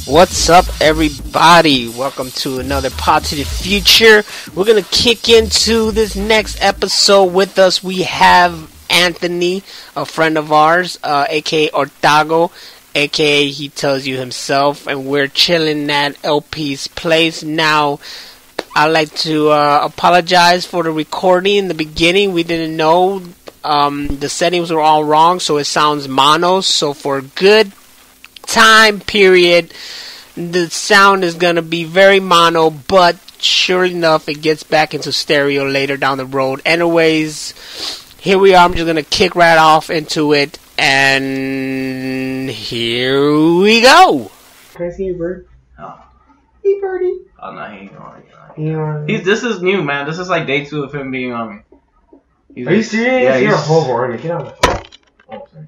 What's up, everybody? Welcome to another Pod to the Future. We're gonna kick into this next episode. With us, we have Anthony, a friend of ours, aka Ortagu, aka he tells you himself, and we're chilling at LP's place now. I'd like to apologize for the recording in the beginning. We didn't know the settings were all wrong, so it sounds mono. So for a good time period, the sound is gonna be very mono, but sure enough, it gets back into stereo later down the road. Anyways, here we are. I'm just gonna kick right off into it, and here we go. Can I see your bird? Oh. Hey, birdie. Oh, no, he ain't on me. This is new, man. This is like day 2 of him being on me. Are you serious? Yeah, you're a horrible ornament. Get out of my phone. Oh, sorry.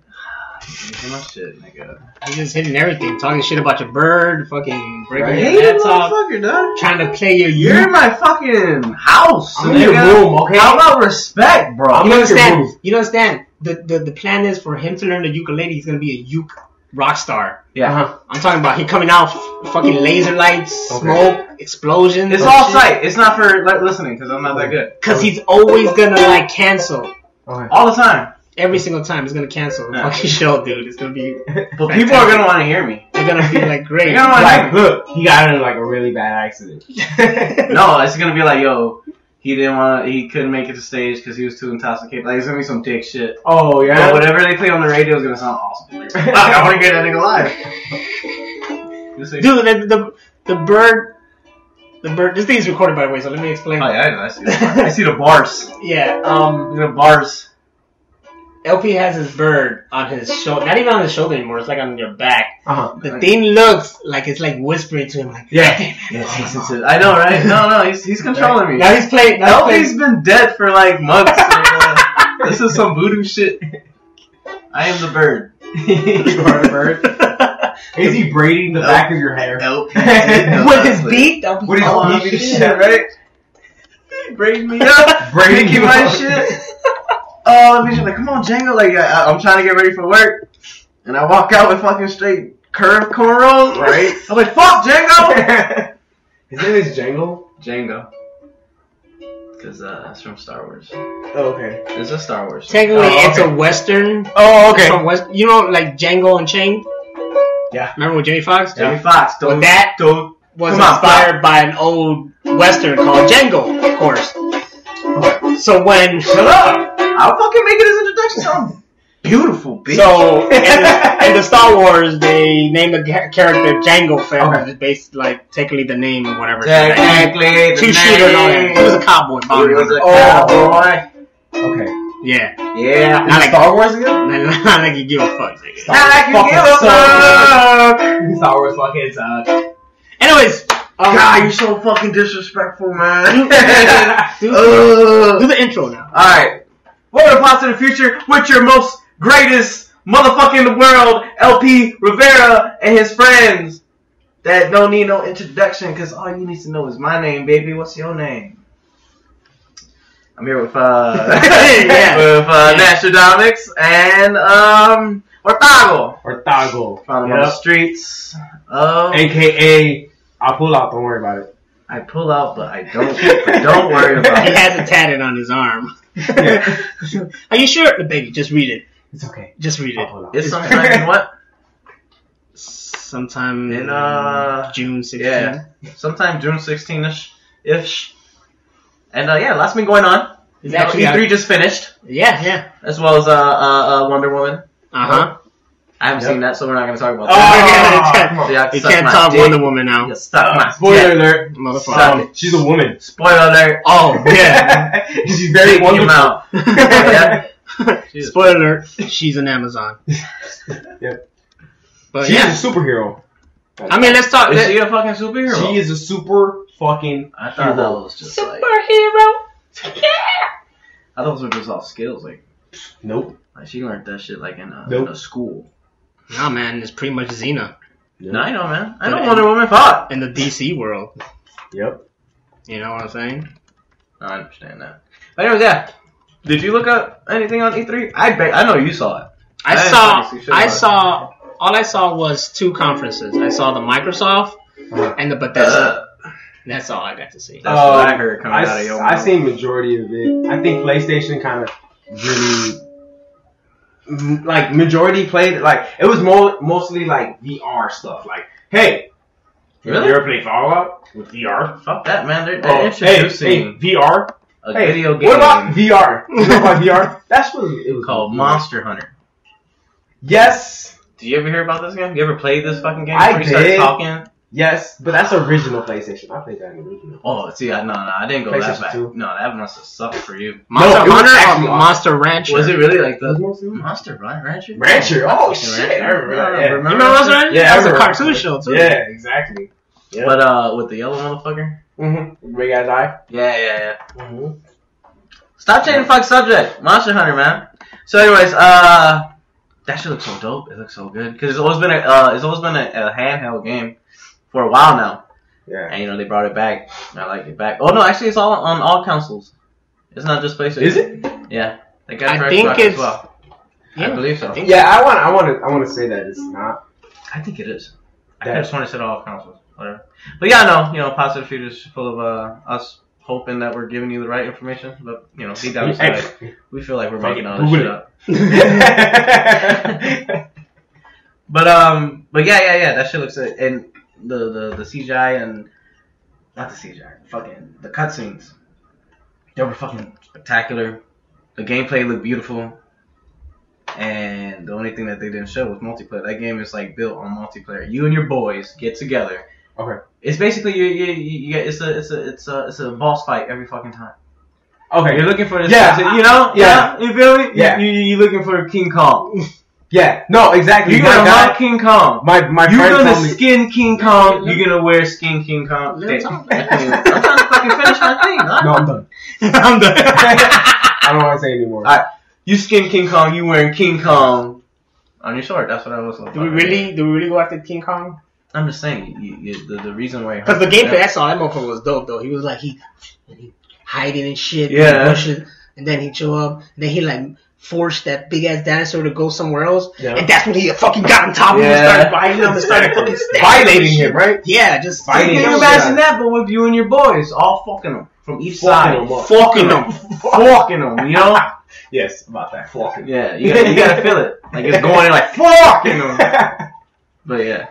Get my shit, nigga. He's just hitting everything, talking shit about your bird, fucking breaking Right. your heads off, Motherfucker, dog. trying to play your You're in my fucking house. I'm in your room, okay? How about respect, bro? You understand? You understand? The plan is for him to learn the ukulele. He's gonna be a uke rock star. Yeah. I'm talking about he coming out, fucking laser lights, smoke, explosions. It's all sight. It's not for listening, because I'm not that good. Because he's always gonna like cancel. Okay. All the time. Every single time he's gonna cancel the fucking show, dude. It's gonna be. But people are gonna want to hear me. They're gonna be like, great. They're gonna want to hear Like, me. look, he got in like a really bad accident. No, it's gonna be like, yo, he couldn't make it to stage because he was too intoxicated. Like, it's gonna be some dick shit. Oh, yeah? But whatever they play on the radio is gonna sound awesome. Like, fuck, I want to get that nigga live. Dude, the bird. The bird. This thing's recorded, by the way, so let me explain. Oh yeah, I know. I see the bars. Yeah. The bars. LP has his bird on his shoulder. Not even on his shoulder anymore. It's like on your back. The Right. thing looks like it's like whispering to him, like, Yeah. I know, right? No, he's controlling me. Now he's playing. Now LP's been dead for like months. This is some voodoo shit. I am the bird. You are a bird? Is he braiding the back of your hair? LP. with his beak. With his beak and shit, right? Braiding me up. Braiding Making you my up. shit. Oh, bitch, like, come on, Django. Like, I'm trying to get ready for work. And I walk out with fucking straight curved cornrows. Right? I'm like, fuck, Django. His name is Django? Django. Because it's from Star Wars. Oh, okay. It's a Star Wars. Technically, Oh, it's okay. a western. Oh, It's from West. You know, like Django Unchained. Yeah. Remember with Jamie Foxx? Jamie Foxx. Well, that don't. was Come on, inspired by an old western called Django, of course. So when Shut up. I'll fucking make it as introduction sound beautiful, bitch. So in the Star Wars, they named the character Django Fett, Okay. which is based like technically the name or whatever. Technically, Two shooter and all that. He was a cowboy. He was a cowboy. Okay. Yeah. Yeah. Not like Star Wars again? not like you give a fuck. Nigga. I can give a fuck. Star Wars fucking sucks. Anyways, God, you're so fucking disrespectful, man. do the intro now. Alright. Welcome to Pod to the Future with your most greatest motherfucker in the world, LP Rivera and his friends that don't need no introduction because all you need to know is my name, baby. What's your name? I'm here with Nastradamus and Ortagu. Ortagu. Found him on the streets of AKA, I'll pull out, don't worry about it. I pull out, but I don't. Don't worry about He it. has it tatted on his arm. Are you sure? Baby, just read it. It's okay. Just read I'll it. pull out. It's sometime in what? Sometime In June 16th. Yeah, sometime June 16th ish. And yeah, lots been going on. It's You know, actually E3 just finished, Yeah. as well as Wonder Woman. I haven't Yep. seen that, so we're not going to talk about Oh, that. yeah, come on. So y'all you suck can't my talk dick. Wonder Woman now. You suck my Spoiler dick. alert. Motherfucker. She's a woman. Spoiler alert. Oh, yeah. She's very Take him wonderful. out. Yeah. Jesus. Spoiler alert, she's an Amazon. Yep. But She's yeah. a superhero. I mean, let's talk. Is she a fucking superhero? She is a super fucking I thought that hero. was just like. Superhero. I thought those were just all skills. Like Nope. she learned that shit like in a Nope. school. Nah, man, it's pretty much Xena No, I know, man. I know Wonder Woman fought. in the DC world. Yep. You know what I'm saying? I understand that. But anyways, yeah. Did you look up anything on E3? I know you saw it. I saw. All I saw was 2 conferences. I saw the Microsoft and the Bethesda. That's all I got to see. That's what I heard coming out of your mouth. I seen majority of it. I think PlayStation kind of really, like, majority played, like, it was mostly, like, VR stuff. Like, hey, really? You ever play Fallout with VR? Fuck that, man. They're introducing VR? a video game. What about VR? You know about VR? That's what it was called Monster Hunter. Yes. Did you ever hear about this game? You ever played this fucking game I before you started did. talking? Yes, but that's original PlayStation. I played that in original. Oh, see, I didn't go that PlayStation back. 2. No, that must have sucked for you. Monster it was Hunter or actually Monster Rancher? Was it really like It was the mostly- Monster Rancher? Rancher. Oh Fucking shit! Rancher. I remember that. Yeah. You remember Monster Rancher? Yeah, that was I a remember. cartoon show too. Yeah, exactly. Yeah. But with the yellow motherfucker? Mm-hmm. Big ass eye. Yeah. Mm-hmm. Stop changing the fuck subject. Monster Hunter, man. So, anyways, that shit looks so dope. It looks so good because it's always been a handheld game for a while now. Yeah. And they brought it back. I like it back. Oh no, actually, it's all on all consoles. It's not just PlayStation. Is it? Yeah. They got it I for think Xbox it's. as well. Yeah, I believe so. Yeah, I want to say that it's not. I think it is. I That- just want to say all consoles, whatever. But yeah, no, Positive Future's full of us hoping that we're giving you the right information, but deep down inside, we feel like we're making all this shit up. But yeah, that shit looks good, and the CGI and not the CGI, fucking the cutscenes, they were fucking spectacular. The gameplay looked beautiful. And the only thing that they didn't show was multiplayer. That game is like built on multiplayer. You and your boys get together. Okay. It's basically it's a boss fight every fucking time. Okay. You're looking for this. Yeah. Yeah. You feel me? Yeah. You're looking for King Kong. Yeah. No, exactly. You're gonna hunt King Kong. My You're friend gonna told me. skin King Kong. You're gonna wear skin King Kong. Let him I'm talk. trying to fucking finish my thing. Huh? No, I'm done. I'm done. I don't want to say anymore. Alright. You skin King Kong. You wearing King Kong on your sword. That's what I was looking Do for. we really go after King Kong? I'm just saying, the reason why. Because the gameplay I saw, that motherfucker was dope though. He was like he hiding and shit, Yeah. in the bushes, and then he'd show up, and then he like forced that big ass dinosaur to go somewhere else, Yeah. and that's when he fucking got on top of him and started biting him and started fucking stabbing Violating him, right? Yeah, just Can fighting you him. imagine that? But with you and your boys, all fucking them from each side, Fucking 'em up. fucking them, fucking them. You know? Yes, about that. Fucking. Yeah, you gotta feel it. Like it's going in like fucking them. But yeah,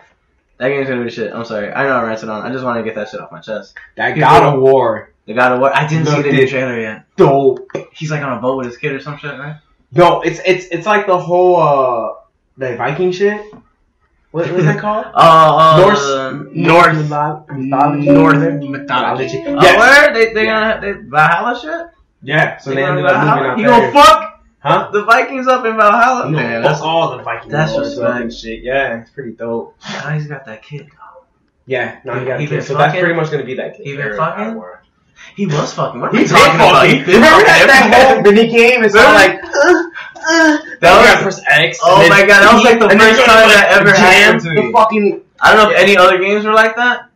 that game's gonna be shit. I'm sorry. I know I ranted on. I just want to get that shit off my chest. That God of War. The God of War. I didn't see Look, the new dude. trailer yet. Dope. He's like on a boat with his kid or some shit, right? No, it's like the whole the Viking shit. What was that called? North mythology. Oh, Yes. where they gonna Valhalla shit? Yeah. So they They ended gonna up moving out He there. gonna fuck Huh? the Vikings up in Valhalla? No, Man, fuck all the Viking that's lords respect. and shit. Yeah, it's pretty dope. Now he's got that kid. Yeah, no, you got He a been kid. So that's fucking? pretty much gonna be that kid. He been Eric fucking? God of War. He was fucking. What are He we did talking about? fucking. He been Remember fucking that every whole mini game? It's all like. That was- press X. Oh and my then god, that was like the and then first you time gotta, that ever jam happened to the me. fucking. I don't know if any other games were like that,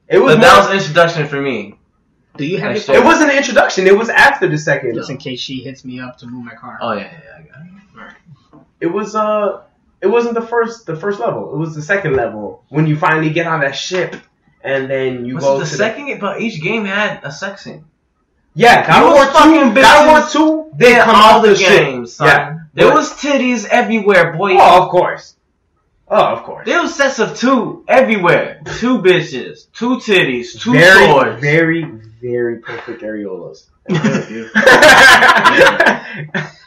It was. but that was an introduction for me. Do you have your Actually- It phone? wasn't an introduction. It was after the second. Just in case she hits me up to move my car. Oh yeah, I got it. It was It wasn't the first level. It was the second level when you finally get on that ship and then you Was go it the to second game? But each game had a sex scene. Yeah, God of Those War fucking 2. God of War bitches 2. They In come all out the the shit. games, son. Yeah. There was titties everywhere, boy. Oh, of course. Oh, of course. There was sets of 2 everywhere. 2 bitches, 2 titties, 2 Very, swords. very, very perfect areolas.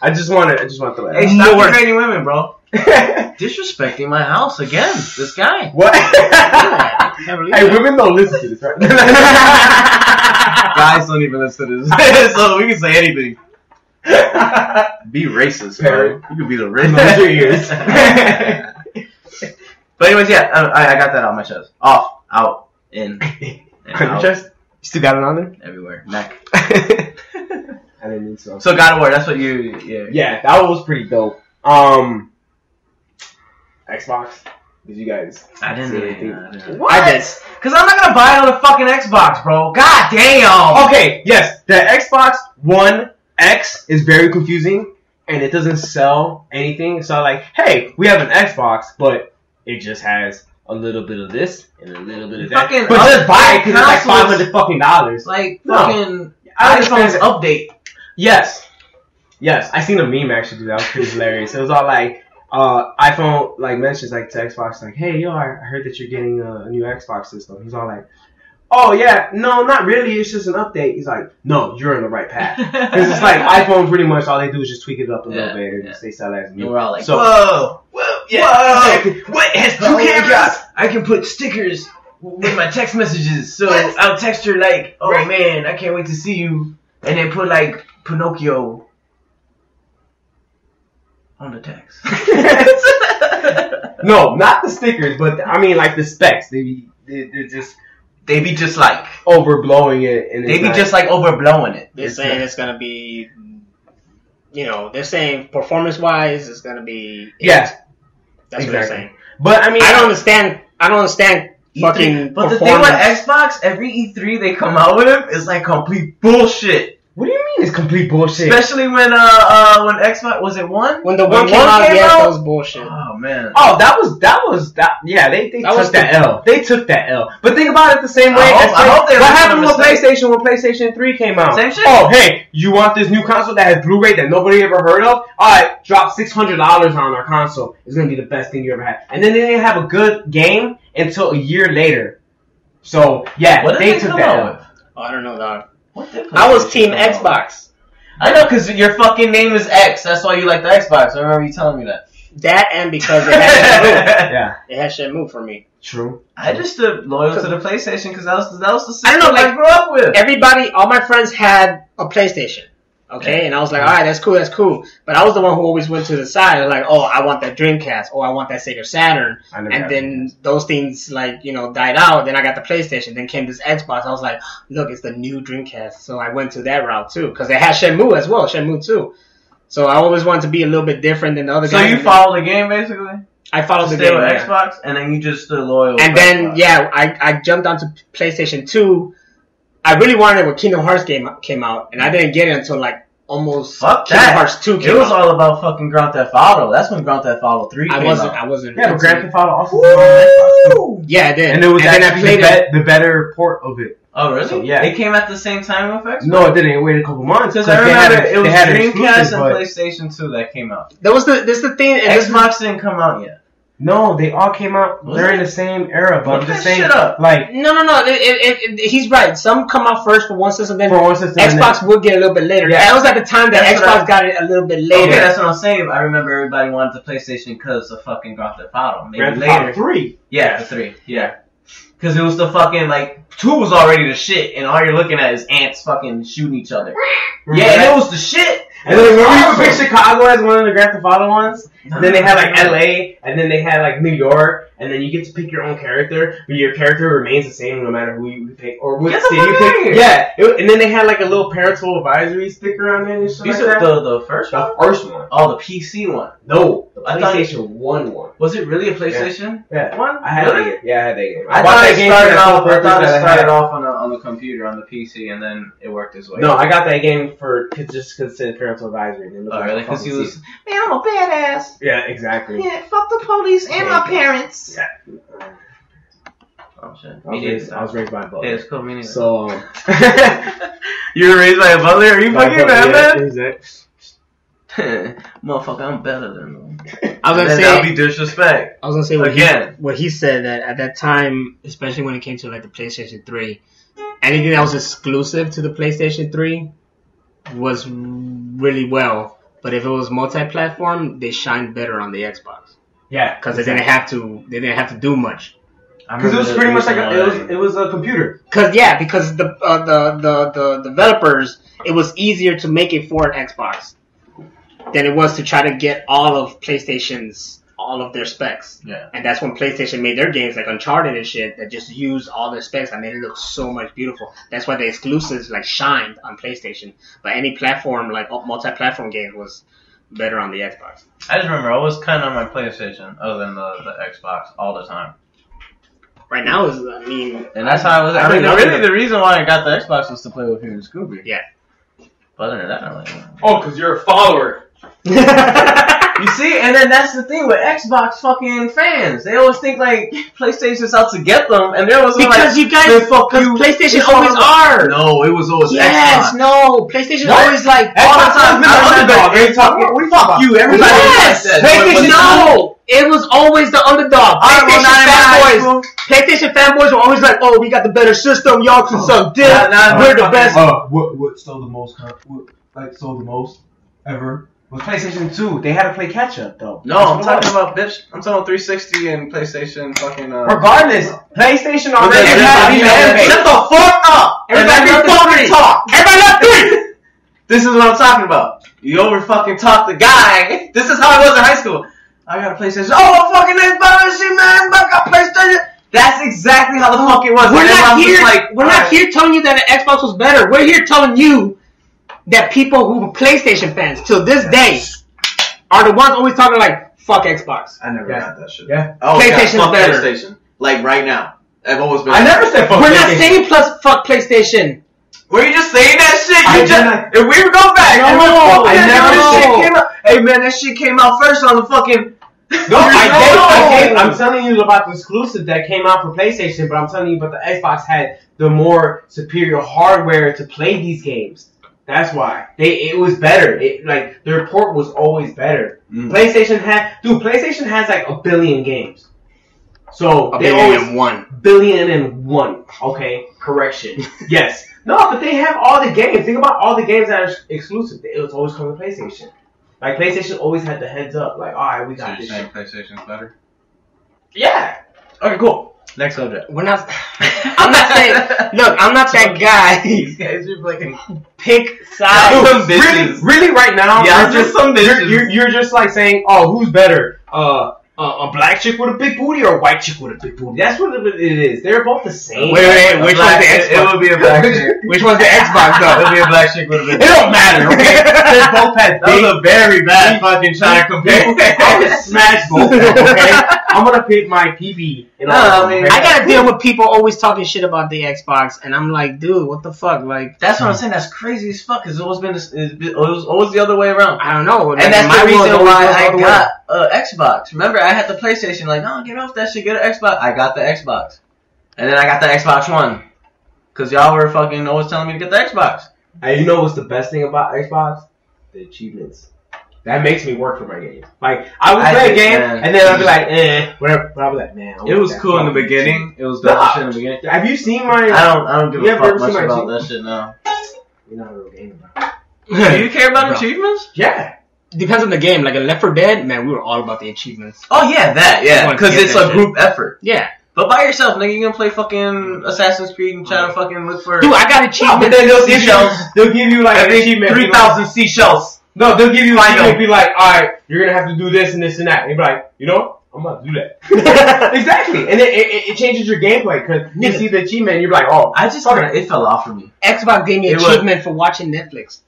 I just want to throw Hey, that. stop More. degrading women, bro. Disrespecting my house again. This guy. What? Hey, women don't listen to this, right? Guys don't even listen to this, so we can say anything. Be racist, bro. You can be the Close your racist. ears. But anyways, yeah, I got that on my chest. Off, out, in, and On your out, chest? You still got it on there? everywhere, neck. I didn't think so. So God of War, that's what you, yeah. Yeah, that was pretty dope. Xbox. Did you guys? I didn't see really. anything? What? I did. Cause I'm not gonna buy it on the fucking Xbox, bro. God damn. Okay, yes, the Xbox One X is very confusing and it doesn't sell anything. So like, hey, we have an Xbox, but it just has a little bit of this and a little bit of that. Fucking But just buy it because it's like consoles- $500 fucking dollars. Like No. fucking I iPhone's understand. update. Yes. I seen a meme actually. That was pretty hilarious. It was all like, iPhone like mentions like to Xbox like, hey yo, I heard that you're getting a new Xbox system. He's all like, oh yeah, no, not really. It's just an update. He's like, no, you're on the right path. Because it's like iPhone pretty much all they do is just tweak it up a little bit and just they sell it as new. And we're all like, So- whoa, Yeah. whoa, what? It has two Oh my cameras? God. I can put stickers with my text messages. So What? I'll text her like, oh Right. man, I can't wait to see you. And then put like Pinocchio on the text. No, not the stickers, but I mean like the specs. They're just They be just like, overblowing it, and they it's be not- just like overblowing it. They're saying it's gonna be, they're saying performance-wise, it's gonna be. Yeah. That's what they're Exactly. saying. But I mean, I don't understand fucking But the thing with performance. Xbox, every E3 they come out with is like complete bullshit. What do you mean it's complete bullshit? Especially when Xbox was it one? When the When one came out, yes, out? that was bullshit. Oh man. Oh, that was. Yeah, they That was took that the- L. They took that L. But think about it the same way. I hope they what learned happened from with the mistake. PlayStation when PlayStation 3 came out? Same shit. Oh, hey, you want this new console that has Blu-ray that nobody ever heard of? Alright, drop $600 on our console. It's gonna be the best thing you ever had. And then they didn't have a good game until a year later. So yeah, What did they they took come that out L. with? Oh, I don't know, dog. What did I was PlayStation Team come out with? Xbox. I know, cause your fucking name is X. That's why you like the Xbox. I remember you telling me that. That and because it had Shenmue. Yeah, It had Shenmue for me. true. I just stood loyal to the PlayStation because that was the I system don't know, I like- grew up with. Everybody, all my friends had a PlayStation. Okay, and I was like, all right, that's cool. But I was the one who always went to the side, like, oh, I want that Dreamcast, or I want that Sega Saturn, I never and had then those things like died out. Then I got the PlayStation. Then came this Xbox. I was like, look, it's the new Dreamcast. So I went to that route too, because it had Shenmue as well, Shenmue 2. So I always wanted to be a little bit different than the other So guys. you follow the game basically? I followed the Stay game, with yeah. Xbox, and then you just stood loyal. And to then Xbox. yeah, I jumped onto PlayStation 2. I really wanted it when Kingdom Hearts came out, and I didn't get it until like almost Fuck Kingdom that. Hearts 2 came It was out. all about fucking Grand Theft Auto. That's when Grand Theft Auto 3 came out. I wasn't. Yeah, but Grand Theft Auto also Woo! came on Xbox too. Yeah, I did. And it was then I actually played it. the better port of it. Oh, really? So, yeah. It came at the same time with Xbox? No, it didn't. It waited a couple months. Because I they had remember it was they had an Dreamcast exclusive, and but- PlayStation 2 that came out. This the thing. And this is- Xbox didn't come out yet. No, they all came out Was during it? the same era. But Look I'm just that saying, shit up. like No. He's right. Some come out first for one system, then for one system, and Xbox would get a little bit later. Yeah. That was at the time that That's what Xbox got it a little bit Okay, later. that's what I'm saying. I remember everybody wanted the PlayStation because of fucking Grand Theft Auto. Maybe Grand Theft later. Auto 3. Yeah, the 3. Yeah. Because it was the fucking, like, 2 was already the shit, and all you're looking at is ants fucking shooting each other. Remember Yeah, and that? it was the shit. And then remember you Awesome. would pick Chicago as one of the Grand Theft Auto ones? And then they had like LA, and then they had like New York, and then you get to pick your own character, but your character remains the same no matter who you pick or what Get the city fuck you outta pick. here. Yeah, and then they had like a little parental advisory sticker on it and shit You like said that. the first one? The first one. Oh, the PC one. No, the I thought- PlayStation 1 one. Was it really a PlayStation Yeah. one? I had Really? that game. Yeah, I had that game. I bought thought that it game for started that sole off. I purpose thought it that I had. started off on the computer, on the PC, and then it worked its way. No, I got that game just because it said parental advisory. And it looked Oh, like a really? Because he fucking was. seat. Man, I'm a badass. Yeah, exactly. Yeah, fuck the police and my parents. Yeah. Oh shit. I was raised by a butler. Yeah, it's cool. Me neither. So, you were raised by a butler? Are you fucking mad, man? man? Motherfucker, I'm better than them. I was gonna That'll say. be disrespect. I was gonna say Again. what he said that at that time, especially when it came to like the PlayStation 3, anything that was exclusive to the PlayStation 3 was really well. But if it was multi-platform, they shined better on the Xbox Yeah, because they didn't have to do much. because it was pretty much like it was a computer. Because the developers, it was easier to make it for an Xbox than it was to try to get all of their specs. Yeah. And that's when PlayStation made their games like Uncharted and shit that just used all their specs and made it look so much beautiful. That's why the exclusives like shined on PlayStation. But any platform like multi-platform games was better on the Xbox. I just remember I was kind of on my PlayStation other than the Xbox all the time. Right now And that's how I was. I I mean, remember really, the reason why I got the Xbox was to play with you and Scooby. Yeah. But other than that, I don't like it. Oh, because you're a follower. You see, and then that's the thing with Xbox fucking fans. They always think like PlayStation's out to get them, and they're always because like, you guys, because PlayStation always are. No, it was always yes, Xbox. no, PlayStation always like all the time. What are you talking about? What are you talking about? You, everybody. Yes, PlayStation. No, it was always the underdog. PlayStation fanboys were always like, "Oh, we got the better system. Y'all can suck dick. We're the best." What sold the most? Sold the most ever? Was PlayStation 2. They had to play catch up though. No, I'm talking about bitch. I'm talking about 360 and PlayStation fucking. Regardless, PlayStation already had shut the fuck up. Everybody fucking talk. Everybody let three. This is what I'm talking about. You over fucking talk the guy. This is how it was in high school. I got a PlayStation. Oh, fucking Xbox, man. I got PlayStation. That's exactly how the fuck it was. We're not here telling you that an Xbox was better. We're here telling you that people who were PlayStation fans till this day are the ones always talking like, fuck Xbox. I never got that shit. Yeah. Oh, PlayStation's fuck better. PlayStation. Like right now. I've always been. I never said fuck PlayStation. We're not saying plus fuck PlayStation. Were you just saying that shit? If we go back, hey man, that shit came out first on the fucking. No, I'm telling you about the exclusive that came out for PlayStation, but I'm telling you about the Xbox had the more superior hardware to play these games. That's why it was better. Like their port was always better. PlayStation has like 1 billion games. So they always billion and one. Okay, correction. Yes. No, but they have all the games. Think about all the games that are exclusive. It was always coming to PlayStation. Like PlayStation always had the heads up. Like, all right, we got this. Saying PlayStation's better? Yeah. Okay, cool. Next subject. We're not. I'm not saying. Look, I'm not that guy. These guys are fucking Pick sides. some bitches. Really, right now, Yeah, just some bitches. You're just like saying, oh, who's better? A black chick with a big booty or a white chick with a big booty? That's what it is. They're both the same. Wait, which one's the Xbox? It would be a black chick. Which one's the Xbox though? It would be a black chick with a big. It don't matter, okay? They both had That was a very bad fucking trying to compare. I would smash both of them, okay? I'm gonna pick my PB. I gotta deal with people always talking shit about the Xbox, and I'm like, dude, what the fuck? Like, that's what I'm saying. That's crazy as fuck. It's always been. It was always the other way around. I don't know. And that's the reason why I got Xbox. Remember, I had the PlayStation. Like, no, get off that shit. Get an Xbox. I got the Xbox, and then I got the Xbox One. Cause y'all were fucking always telling me to get the Xbox. And you know what's the best thing about Xbox? The achievements. That makes me work for my games. Like, I would play a game, and then I'd be like, whatever. But I'd be like, man. It was cool in the beginning. It was dope shit in the beginning. Have you seen my... I don't give a fuck much about that shit now. You're not a real gamer, bro. Do you care about achievements? Yeah. Depends on the game. Like in Left 4 Dead, man, we were all about the achievements. Oh yeah, because it's a group effort. Yeah. But by yourself, nigga, you gonna play fucking Assassin's Creed and try to fucking look for... Dude, I got achievements. But then they'll give you like an achievement. 3,000 seashells. No, they'll give you like, be like, alright, you're gonna have to do this and this and that. And you'll be like, you know, I'm about to do that. Exactly. And then it changes your gameplay, because you see the achievement and you're like, oh. I just it fell off for me. Xbox gave me achievement for watching Netflix.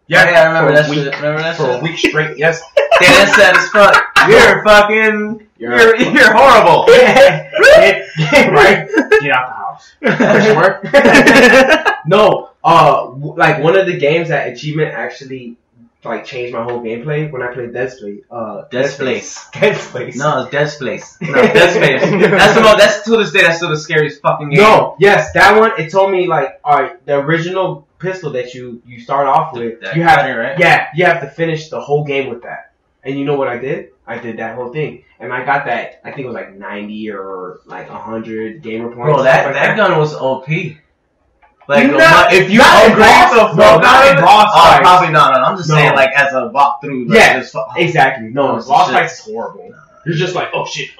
Yeah, I remember that shit. Remember that shit? For a week straight, yes. Yeah, that's sad as fuck. You're fucking... You're horrible. Right? Get out the house. No, like one of the games that achievement actually like changed my whole gameplay when I played Dead Space. Dead Space. Dead Space. No, it's Dead Space. No, Dead Space. That's to this day. That's still the scariest fucking game. No, yes, that one. It told me like, alright, the original pistol that you start off with, you have right? Yeah, you have to finish the whole game with that. And you know what I did? I did that whole thing. And I got that, I think it was like 90 or like 100 gamer points. Bro, that gun was OP. Like, if you upgrade the probably not. I'm just saying, like, as a walkthrough. Like, exactly. No, boss fights is horrible. You're just like, oh shit.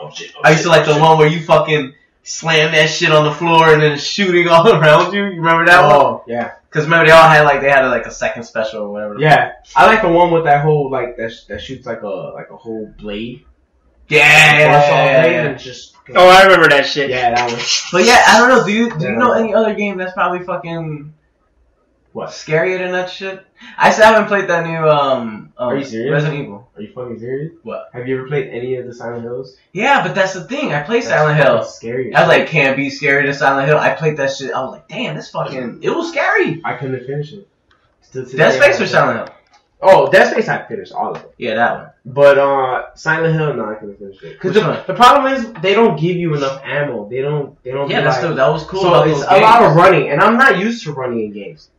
I used to like the one where you fucking slam that shit on the floor and then it's shooting all around you. You remember that one? Oh, yeah. Because remember they all had like a second special or whatever. Yeah, I like the one with that whole like that shoots like a whole blade. Yeah. Just oh, I remember that shit. Yeah, that one. But yeah, I don't know. Do you know any other game that's probably fucking scarier than that shit? I still haven't played that new Are you serious? Resident Evil. Are you fucking serious? What? Have you ever played any of the Silent Hills? Yeah, but that's the thing. I played Silent Hill. Scary. I was like, can't be scarier than Silent Hill. I played that shit. I was like, damn, this fucking... It was scary. I couldn't finish it. Still today, Dead Space or Silent Hill? Oh, Dead Space I finished all of it. Yeah, that one. But Silent Hill, no, I couldn't finish it. Because the problem is they don't give you enough ammo. They don't. Yeah, that was cool. So it's a lot of running, and I'm not used to running in games.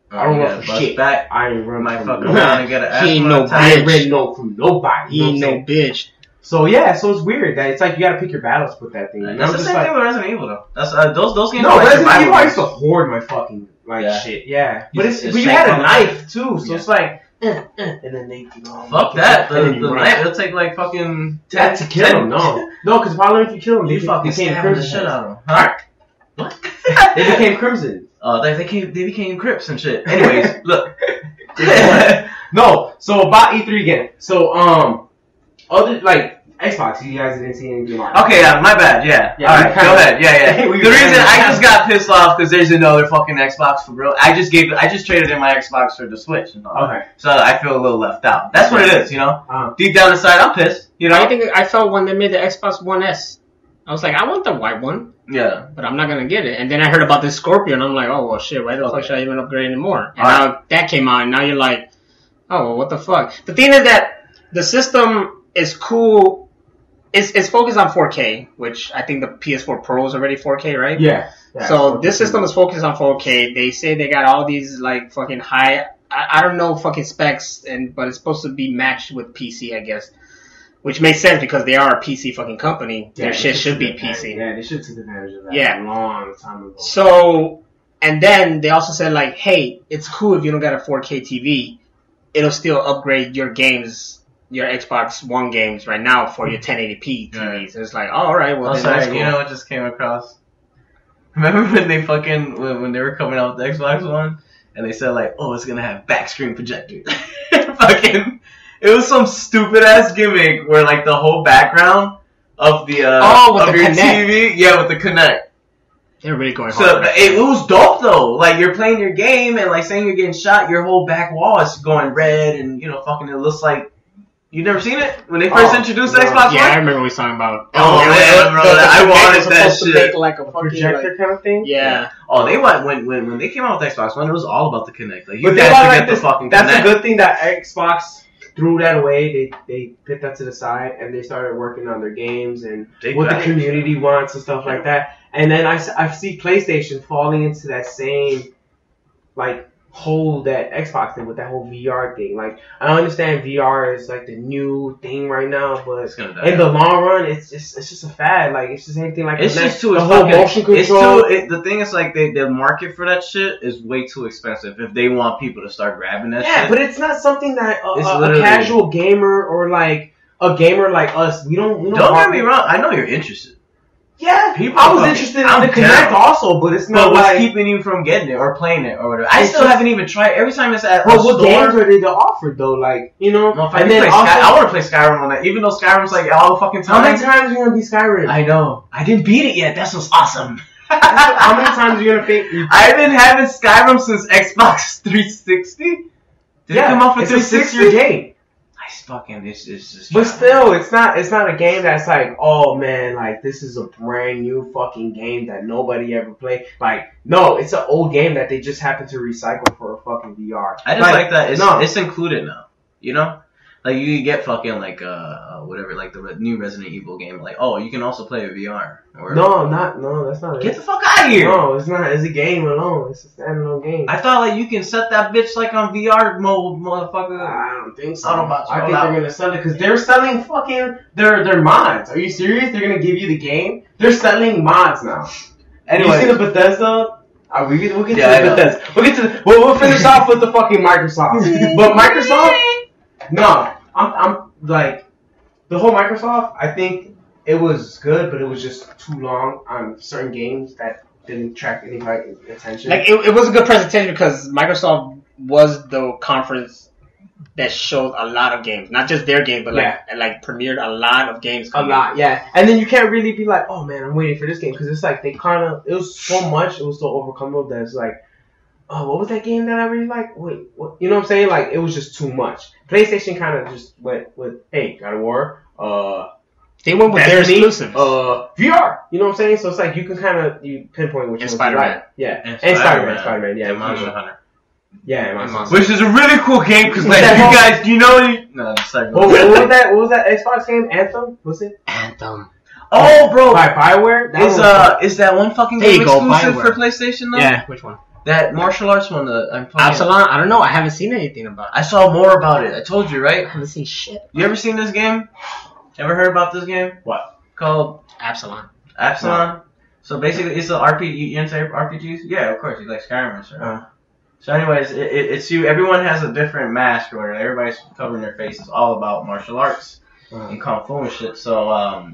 I don't run for shit. Back. I ain't run My from fucking nobody. get an He ain't no bitch. I ain't read no from nobody. He ain't no bitch. So yeah, so it's weird that it's like you gotta pick your battles with that thing. That's the same thing with Resident Evil though. That's those games. No, are Resident like Evil I used to hoard my fucking shit. Yeah, but you had a knife too, so it's like. And then they, fuck that. The knife, it'll take like fucking 10 to kill them. No, because probably if you kill them, you fucking became stab crimson. the shit out of them. Huh? What? They became crimson. They became Crips and shit. Anyways, look. No, so about E3 again. So other like Xbox, you guys didn't see anything like. Okay, my bad. Yeah. All right, go ahead. Yeah. The reason I just got pissed off because there's another fucking Xbox for real. I just traded in my Xbox for the Switch. And all okay. So I feel a little left out. That's what it is, you know. Deep down inside, I'm pissed. You know. I think I felt when they made the Xbox One S. I was like, I want the white one. Yeah. But I'm not gonna get it. And then I heard about this Scorpio, and I'm like, oh well, shit. Why the fuck should I even upgrade anymore? And now that came out, and now you're like, oh well, what the fuck? The thing is that the system is cool. It's focused on 4K, which I think the PS4 Pro is already 4K, right? Yeah. So this system is focused on 4K. They say they got all these like fucking high, I don't know fucking specs, but it's supposed to be matched with PC, I guess. Which makes sense because they are a PC fucking company. Yeah, their shit should be PC. Yeah, they should take advantage of that a long time ago. So, and then they also said like, hey, it's cool if you don't got a 4K TV. It'll still upgrade your games, your Xbox One games right now for your 1080p TVs. Right. It's like, oh, all right, well, then that's cool. You know what just came across? Remember when they when they were coming out with the Xbox One and they said like, oh, it's gonna have back screen projector. Fucking, it was some stupid ass gimmick where like the whole background of the of your TV, with the Kinect. They're really going hard. So it was dope though. Like you're playing your game and like saying you're getting shot, your whole back wall is going red and fucking it looks like. You never seen it when they first introduced Xbox One? Yeah, I remember we was talking about. Oh man, bro, I wanted that shit. Make like a projector kind of thing. Yeah. Oh, they went when they came out with Xbox One, it was all about the Kinect. Like you got to get the fucking. That's Kinect. A good thing that Xbox threw that away. They put that to the side and they started working on their games and what the community wants and stuff like that. And then I see PlayStation falling into that same hole that Xbox did with that whole VR thing. Like, I understand VR is like the new thing right now, but in the long run, it's just a fad. Like, it's just anything like it's just too the whole motion control. The thing is, like, the market for that shit is way too expensive if they want people to start grabbing that shit. Yeah, but it's not something that a casual gamer or like a gamer like us, we don't get me wrong, I know you're interested. Yeah, I was interested in the Kinect also, but it's not. But what's keeping you from getting it or playing it or whatever? I still haven't even tried. Every time it's at what games are they offered though? Like, No, and then I want to play Skyrim on that, even though Skyrim's like all the fucking time. How many times are you gonna beat Skyrim? I know. I didn't beat it yet. That's what's awesome. How many times are you gonna think? I've been having Skyrim since Xbox 360. Did it come out for 360? It's a 6-year game. It's just. But still, it's not a game that's like, oh man, like this is a brand new fucking game that nobody ever played. Like, no, it's an old game that they just happen to recycle for a fucking VR. I just like that. It's included now. You know, like you can get fucking like whatever, like the new Resident Evil game. Like, oh, you can also play with VR. No, that's not. Get the fuck out of here! No, it's not. It's a game alone. It's a standalone game. I thought like you can set that bitch like on VR mode, motherfucker. I don't think so. I think they're gonna sell it because they're selling fucking their mods. Are you serious? They're gonna give you the game? They're selling mods now. Anyway, you see the Bethesda? We'll get to the Bethesda. We'll finish off with the fucking Microsoft. But Microsoft, no, I'm like the whole Microsoft. I think it was good, but it was just too long on certain games that didn't attract anybody's attention. Like it was a good presentation because Microsoft was the conference that showed a lot of games, not just their games, but like premiered a lot of games. A lot, yeah. And then you can't really be like, oh man, I'm waiting for this game because it's like it was so much, it was so overcomable that it's like, oh, what was that game that I really liked? Wait, what? You know what I'm saying? Like it was just too much. PlayStation kind of just went with, hey, God of War, they went with their exclusives. VR. You know what I'm saying? So it's like you can kind of pinpoint which one. Spider-Man. Yeah. And Spider-Man. Yeah. Monster Hunter. Yeah, Monster. Which is a really cool game because like you guys, you know, no, sorry. What was that? What was that Xbox game? Anthem? Was it? Anthem. Oh, bro. By BioWare? Is that one fucking game exclusive for PlayStation though? Yeah, which one? That martial arts one that I'm playing. Absalom? I don't know. I haven't seen anything about it. I saw more about it. I told you, right? I haven't seen shit. You ever seen this game? Ever heard about this game? What? Called Absalom. No. So basically, it's an RPG. You into RPGs? Yeah, of course. You like Skyrim, right? So anyways, it's you. Everyone has a different mask or whatever. Everybody's covering their face. It's all about martial arts and kung fu and shit. So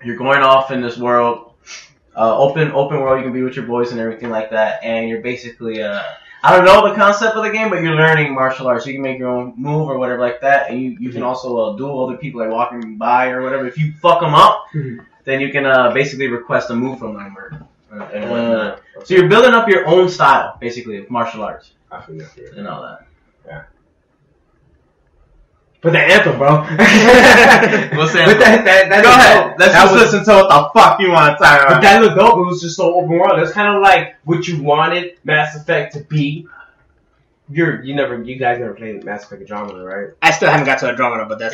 you're going off in this world, open world. You can be with your boys and everything like that. And you're basically I don't know the concept of the game, but you're learning martial arts. You can make your own move or whatever like that. And you can also duel other people like walking by or whatever. If you fuck them up, then you can basically request a move from them and whatnot. So you're building up your own style, basically, of martial arts and all that. Yeah. But the Anthem, bro. What's the Anthem? That Go ahead. Let's just listen to what the fuck you want to talk about. But that looked dope. It was just so open world. It's kind of like what you wanted Mass Effect to be. You guys never played Mass Effect Andromeda, right? I still haven't got to Andromeda, but that's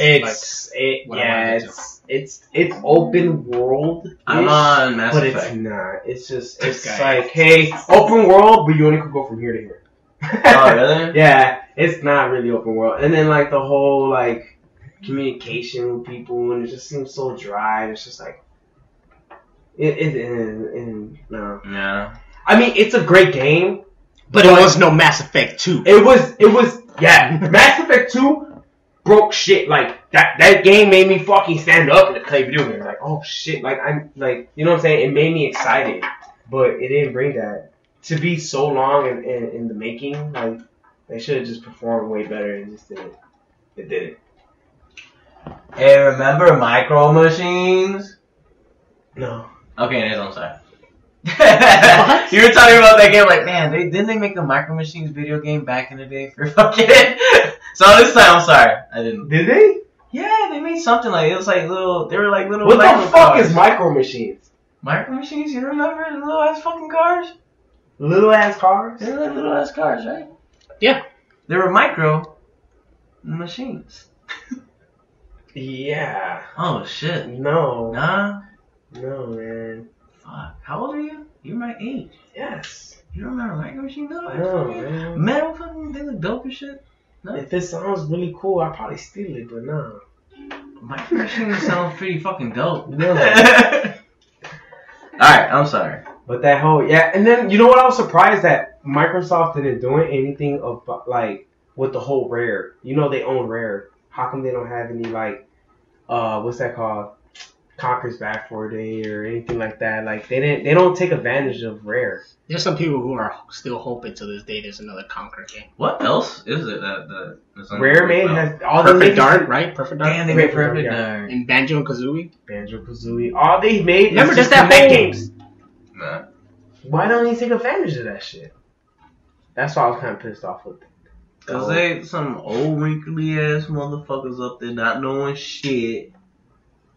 it's open world. I'm on Mass Effect. But it's not. It's like, hey, open world, but you only could go from here to here. Oh, really? Yeah, it's not really open world. And then like the whole like communication with people, and it just seems so dry. It's just like no. Yeah. I mean, it's a great game, but it was no Mass Effect 2. It was Mass Effect 2 broke shit. Like that game made me fucking stand up and play video games. Like, oh shit, like I'm like, you know what I'm saying? It made me excited, but it didn't bring that. To be so long in the making, like they should have just performed way better and just didn't. It didn't. Hey, remember Micro Machines? No. Okay, I'm sorry. You were talking about that game, like, man, didn't they make a Micro Machines video game back in the day for fucking? So this time, I'm sorry, I didn't. Did they? Yeah, they made something like it was like little. They were like little. What the fuck is Micro Machines? Micro Machines? You don't remember the little ass fucking cars? Little ass cars? They were like little ass cars, right? Yeah. They were micro machines. Yeah. Oh shit. No. Nah. No, man. Fuck. How old are you? You're my age. Yes. You don't remember Micro Machines? No, man. Metal fucking, they look dope as shit. No? If it sounds really cool, I'd probably steal it, but no. Micro Machines sounds pretty fucking dope. No. Alright, I'm sorry. But that whole, and then, you know what, I was surprised that Microsoft didn't do anything about, like, with the whole Rare. You know they own Rare. How come they don't have any, like, what's that called? Conker's Bad for a Day or anything like that. Like, they don't take advantage of Rare. There's some people who are still hoping to this day there's another Conker game. What else is it that Rare made has all Perfect Dark, right? Perfect Dark. Damn, they made Perfect Dark. And Banjo and Kazooie. All they made. Remember, just that whole games. Nah. Why don't he take advantage of that shit? That's why I was kind of pissed off with it. Cause they some old wrinkly ass motherfuckers up there not knowing shit,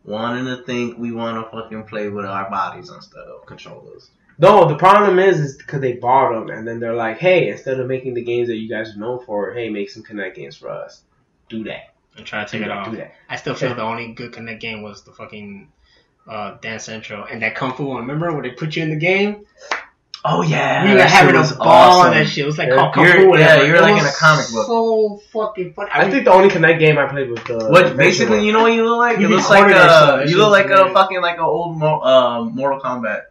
wanting to think we want to fucking play with our bodies instead of controllers. No, the problem is because they bought them and then they're like, hey, instead of making the games that you guys are known for, hey, make some Kinect games for us. Do that. And try to take it off. Do that. I still feel the only good Kinect game was the fucking Dance Central and that Kung Fu one. Remember when they put you in the game? Oh yeah, we were having a ball on that shit. It was like called Kung Fu. Yeah, you were like in a comic book. So fucking funny. I think the only Kinect game I played was the. What basically, you know what you look like? You look like you look like a fucking like an old Mortal Kombat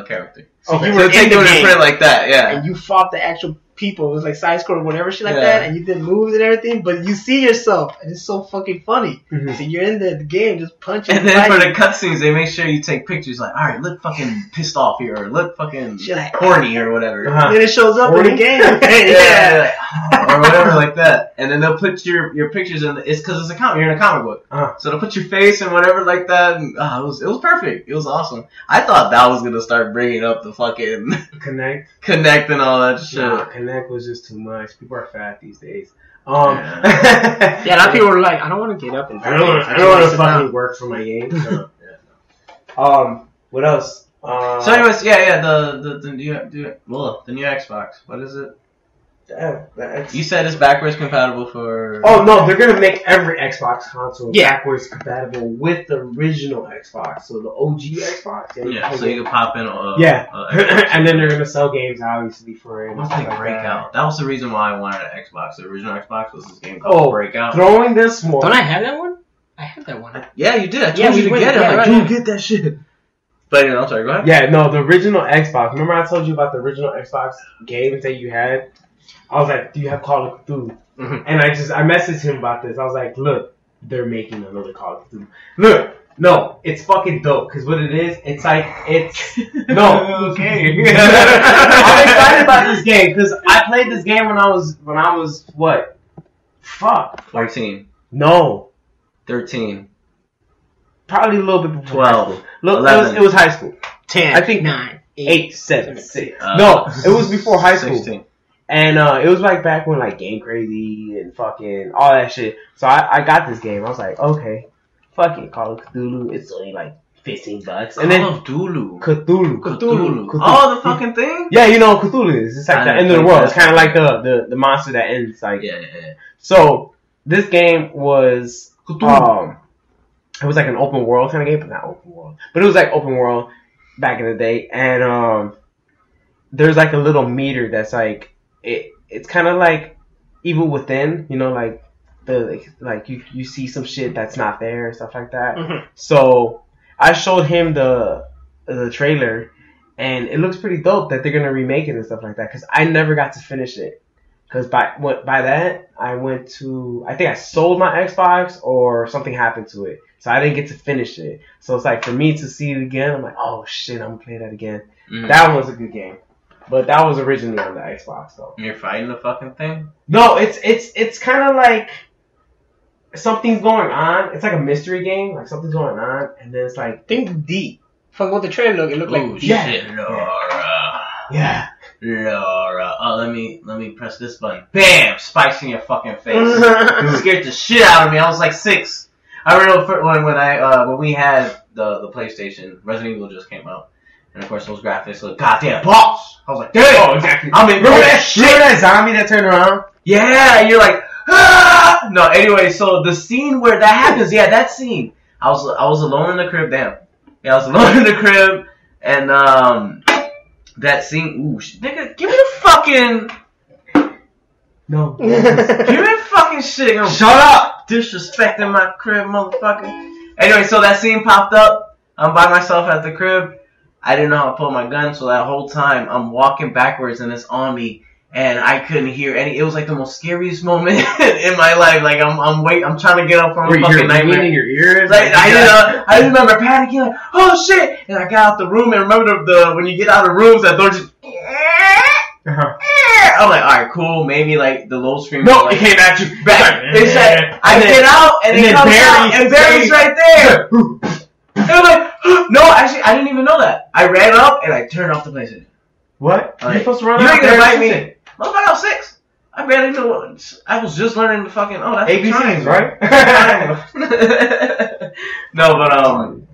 character. Oh, you were taking it print like that, yeah. And you fought the actual people. It was like side scroll or whatever shit like that, and you did moves and everything. But you see yourself, and it's so fucking funny. Mm-hmm. So you're in the game just punching. And then for the cutscenes, they make sure you take pictures like, all right, look fucking pissed off here, or look fucking horny or whatever. And then it shows up in the game. Yeah. Or whatever like that. And then they'll put your pictures in. It's because it's a comic. You're in a comic book, so they'll put your face and whatever like that. And, it was perfect. It was awesome. I thought that was gonna start bringing up the fucking Connect and all that shit. Nah, Connect was just too much. People are fat these days. A lot of people were like, I don't want to get up and I don't want to fucking work for my game. What else? So anyways, the new Xbox. What is it? You said it's backwards compatible for. Oh no, they're gonna make every Xbox console backwards compatible with the original Xbox. So the OG Xbox. Yeah, so you can pop in. And then they're gonna sell games obviously for it. What's like Breakout? That was the reason why I wanted an Xbox. The original Xbox was this game called Breakout. Throwing this one. Don't I have that one? I have that one. Yeah, you did. I told you to get it. I'm like, dude, get that shit. But I'm sorry. Go ahead. Yeah, no, the original Xbox. Remember I told you about the original Xbox games that you had? I was like, do you have Call of Cthulhu? Mm-hmm. And I messaged him about this. I was like, look, they're making another Call of Cthulhu. Look, no, it's fucking dope. Because what it is, it's like, no. Okay. I'm excited about this game. Because I played this game when I was what? Fuck. 14. No. 13. Probably a little bit before 12. high school. Look, 11. It was high school. 10. I think 9. 8, 7, 6. No, it was before high school. 16. And it was like back when like Game Crazy and fucking all that shit. So I got this game. I was like, okay, fuck it, Call of Cthulhu. It's only like $15. And then Cthulhu. Cthulhu. Oh, the fucking thing? Yeah, you know what Cthulhu is. It's like the end of the world. It's kind of like the monster that ends. Like yeah. So this game was it was like an open world kind of game, but not open world. But it was like open world back in the day. And there's like a little meter that's like it's kind of like Evil Within, you know, like you see some shit that's not there and stuff like that. Mm-hmm. So I showed him the trailer, and it looks pretty dope that they're gonna remake it and stuff like that. Cause I never got to finish it. Cause by that I think I sold my Xbox or something happened to it, so I didn't get to finish it. So it's like for me to see it again, I'm like, oh shit, I'm gonna play that again. Mm-hmm. That was a good game. But that was originally on the Xbox, though. You're fighting the fucking thing? No, it's kind of like something's going on. It's like a mystery game. Like something's going on, and then it's like think deep. From what the trailer looked, it looked like deep. Shit, Laura. Yeah. Laura. Oh, let me press this button. Bam! Spikes in your fucking face. It scared the shit out of me. I was like 6. I remember when we had the PlayStation, Resident Evil just came out. And of course, those graphics look goddamn boss. I was like, damn! Oh, exactly. I mean, remember that shit? Remember that zombie that turned around? Yeah, you're like, ah! No, anyway, so the scene where that happens, yeah, that scene. I was alone in the crib, damn. Yeah, I was alone in the crib, and that scene, ooh, nigga, give me the fucking... No. Give me the fucking shit. Shut up! Disrespecting my crib, motherfucker. Anyway, so that scene popped up. I'm by myself at the crib. I didn't know how to pull my gun, so that whole time I'm walking backwards and it's on me, and I couldn't hear any. It was like the most scariest moment in my life. Like I'm trying to get up from a fucking nightmare. In your ears? Like I remember panicking, like, oh shit! And I got out the room, and remember when you get out of rooms, that door just. I'm like, alright, cool. Maybe like the low scream. No, like, it came at you. It said, I get out, and it comes out, and Barry's right there. And I'm like, no, actually, I didn't even know that. I ran up and I turned off the PlayStation. What? Like, You're supposed to run you out ain't there gonna bite me. Motherfucker, I was 6. I barely knew. I was just learning the fucking. Oh, that's ABCs, right? No, but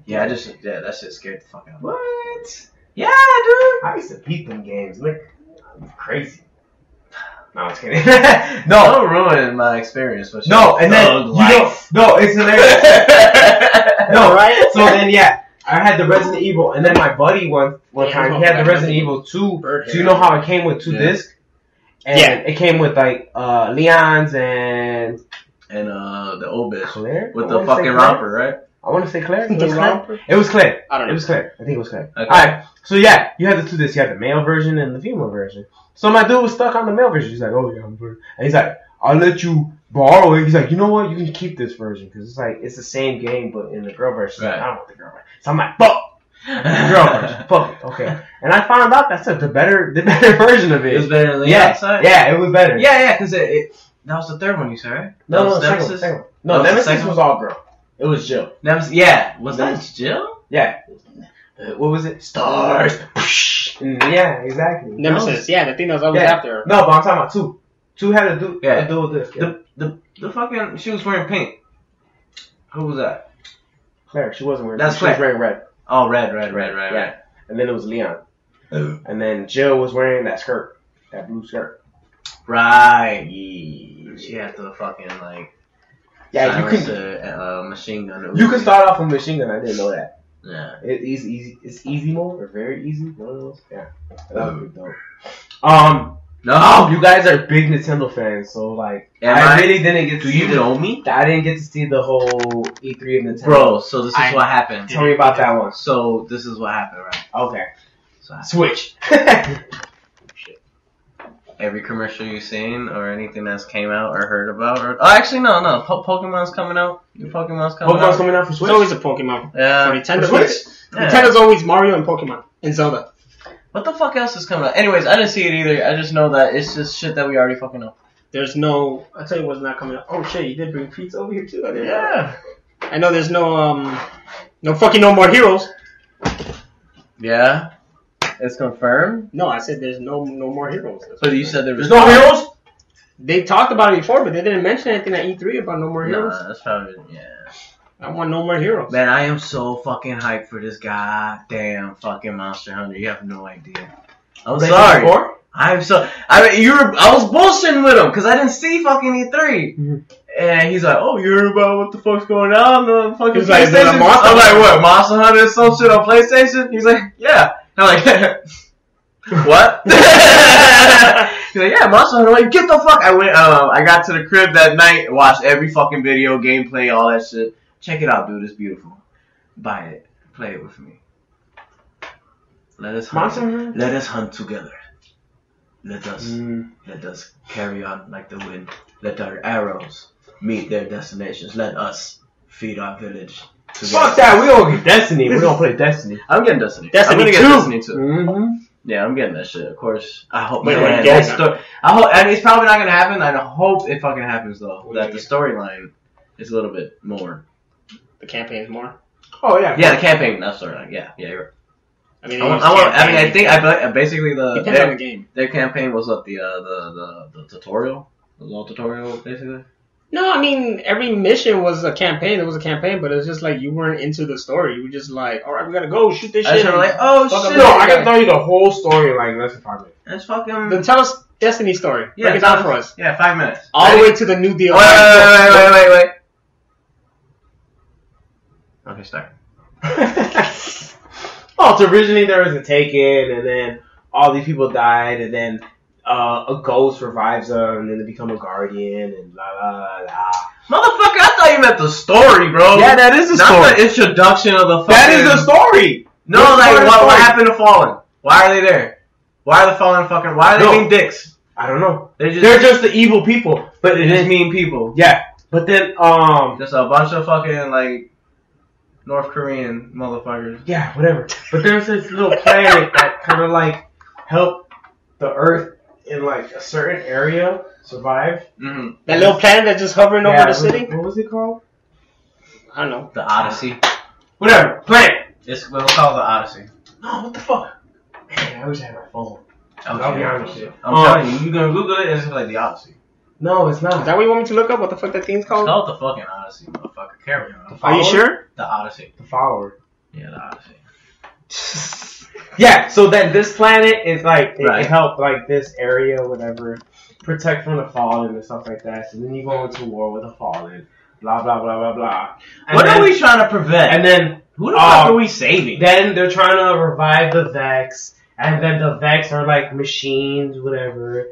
yeah, that shit scared the fuck out of me. What? Yeah, dude. I used to beat them games. Like, crazy. No, I'm just kidding. Don't ruin my experience. With no, and then no, it's hilarious. No, right? So then, yeah, I had the Resident Evil, and then my buddy one time he had the Resident Evil 2. Do you know how it came with 2 discs? And it came with like Leon's and the old bitch Claire with the fucking romper, right? I want to say Claire. The romper? It was Claire. I don't know. It was Claire. I think it was Claire. Okay. Alright, so yeah, you had the 2 discs. You had the male version and the female version. So my dude was stuck on the male version. He's like, oh yeah, and he's like, I'll let you borrow it. He's like, you know what? You can keep this version because it's like it's the same game but in the girl version. Right. Like, I don't want the girl version. So I'm like, fuck. The girl version. Fuck it. Okay. And I found out that's the better version of it. It was better than the outside? Yeah, it was better. Yeah, because that was the third one you said, right? No, Nemesis. Second one. No, Nemesis was all girl. It was Jill. Nemesis, yeah. Was that Jill? Yeah. What was it? Stars. Yeah, exactly. Nemesis, yeah, the thing that was always after her. No, but I'm talking about 2. 2 had to do with this. Yeah. The fucking, she was wearing pink. Who was that? Claire, she wasn't wearing pink. She was wearing red. Oh, red. Yeah. And then it was Leon. And then Jill was wearing that skirt. That blue skirt. Right. She had to fucking like. Yeah, you silence can. a machine gun. You can start off with machine gun. I didn't know that. Yeah. It's easy. It's easy mode or very easy. One of those. Yeah. That would be dope. No, you guys are big Nintendo fans, so like, I really didn't get to see. Do you know me? I didn't get to see the whole E3 of Nintendo. Bro, so this is what happened. Tell me about that one. So this is what happened, right? Okay. So Switch. every commercial you've seen or anything that's came out or heard about, or actually no, Pokemon's coming out. New Pokemon's coming out. Pokemon's coming out for Switch. It's always a Pokemon. Yeah. For Nintendo. For Switch? Yeah. Nintendo's always Mario and Pokemon and Zelda. What the fuck else is coming out? Anyways, I didn't see it either. I just know that it's just shit that we already fucking know. There's no. I'll tell you what's not coming out. Oh shit, you did bring pizza over here too. I didn't know. Yeah. I know there's no fucking No More Heroes. Yeah. It's confirmed. No, I said there's no more heroes. But you said there was There's no heroes? They talked about it before, but they didn't mention anything at E3 about no more heroes. Nah, that's probably I want no more heroes. Man, I am so fucking hyped for this goddamn fucking Monster Hunter. You have no idea. I'm sorry. I was bullshitting with him because I didn't see fucking E3. Mm-hmm. And he's like, oh, you heard about what the fuck's going on the fucking He's like, PlayStation? I'm like, Hunter. what, Monster Hunter some shit on PlayStation? He's like, yeah. I'm like, what? He's like, yeah, Monster Hunter. I'm like, get the fuck. I got to the crib that night, watched every fucking video, gameplay, all that shit. Check it out, dude. It's beautiful. Buy it. Play it with me. Let us hunt. Let us hunt together. Let us carry on like the wind. Let our arrows meet their destinations. Let us feed our village together. Fuck that. We gonna get Destiny. We're gonna play Destiny. I'm getting Destiny. Destiny I'm gonna 2. get Destiny 2. Mm-hmm. Yeah, I'm getting that shit. Of course. I hope. Wait, man, get that story. I hope, and it's probably not gonna happen. I hope it fucking happens though. That the storyline is a little bit more. The campaign's more. Oh yeah. Yeah, the campaign. That's storyline. Yeah, you're right. I mean, Basically depends on the game. Their campaign was what the tutorial. It was all tutorial basically. No, I mean every mission was a campaign. It was a campaign, but it was just like you weren't into the story. You were just like, all right, we gotta go shoot this I shit. just like, oh shit. No, I can tell you the whole story in like less than 5 minutes. That's fucking. Then tell us Destiny story. Yeah, Break it down for us. Yeah, 5 minutes. All the way to the new deal. Wait. Okay, start. Oh, so originally there was a Taken, and then all these people died, and then a ghost revives them, and then they become a guardian, and blah blah blah. Motherfucker, I thought you meant the story, bro. Yeah, that is the story. Not the introduction of the fucking... That is the story! No, like, what happened to Fallen? Why are they there? Why are the Fallen fucking... Why are they being dicks? I don't know. They're just the evil people. But They're just mean people. Yeah. But then, just a bunch of fucking, like... North Korean motherfuckers. Yeah, whatever. But there's this little planet that kind of like helped the Earth in like a certain area survive. Mm-hmm. That little planet that's just hovering over the city. What was it called? I don't know. The Odyssey. Whatever. Planet. We'll call it the Odyssey. No, what the fuck? Man, I wish I had my phone. I'll be honest with you. I'm telling you, you're gonna Google it and it's like the Odyssey. No, it's not. Is that what you want me to look up? What the fuck that thing's It's called? called the fucking Odyssey, motherfucker. Carry on. Are you sure? The Odyssey. The follower. Yeah, the Odyssey. Yeah, so then this planet is like, Right. it helped like this area, whatever, protect from the fallen and stuff like that. So then you go into war with the fallen, blah, blah, blah, blah, blah. And What then, are we trying to prevent? And then, who the fuck are we saving? Then they're trying to revive the Vex, and then the Vex are like machines, whatever.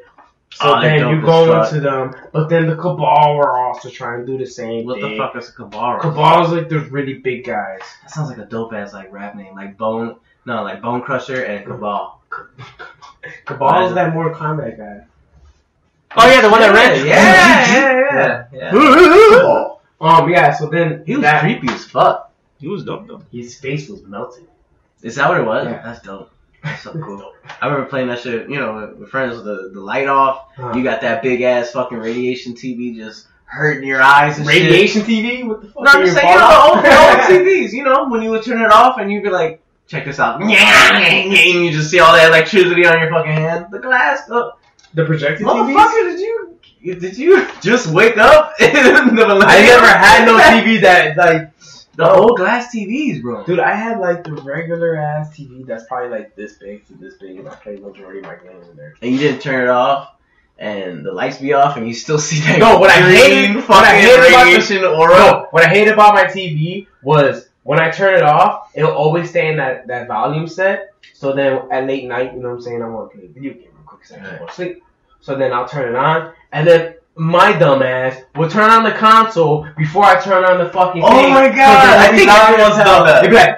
So then you go into them, but then the Cabal are also trying to do the same What thing. the fuck is a Cabal? Cabal's like the really big guys. That sounds like a dope ass like rap name, like Bone Crusher and Cabal. Cabal is that Mortal Kombat guy. Oh yeah, the one that ran. Yeah. Cabal. Yeah. So then He was creepy as fuck. He was dope though. His face was melting. Is that what it was? Yeah. That's dope. That's so cool. I remember playing that shit, with friends with the light off. You got that big ass fucking radiation TV just hurting your eyes and Radiation TV? What the fuck? No, I'm just saying, the old TVs, when you would turn it off and you'd be like, check this out. And you just see all that electricity on your fucking hand. The glass. The projected TVs? Motherfucker, did you just wake up? I never had no TV that, like... The old glass TVs, bro. Dude, I had, like, the regular ass TV that's probably, like, this big to this big, and I played majority of my games in there. And you didn't turn it off? and the lights be off, and you still see that. No, what I hated about my TV was when I turn it off, it'll always stay in that volume set. So then at late night, you know what I'm saying, I want to play a video game real quick because I can't go to sleep. So then I'll turn it on, and then my dumb ass will turn on the console before I turn on the fucking thing. Oh my god! I think everyone's done that. They'd be like,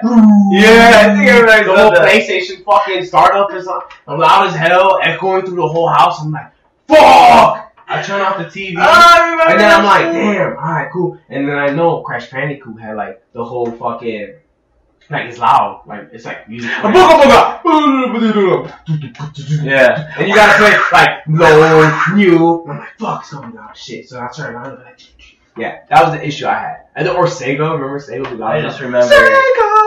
yeah, I think everybody's done that. The whole PlayStation fucking startup is loud as hell, echoing through the whole house. I'm like, fuck! I turn off the TV, and then I'm like, damn, alright, cool. And then I know Crash Bandicoot had like the whole fucking, like it's loud, like it's like music. Yeah. And you gotta play like low, new. I'm like, fuck, it's going down, shit. So I turn it on, and like, yeah, that was the issue I had. And or Sega, remember Sega?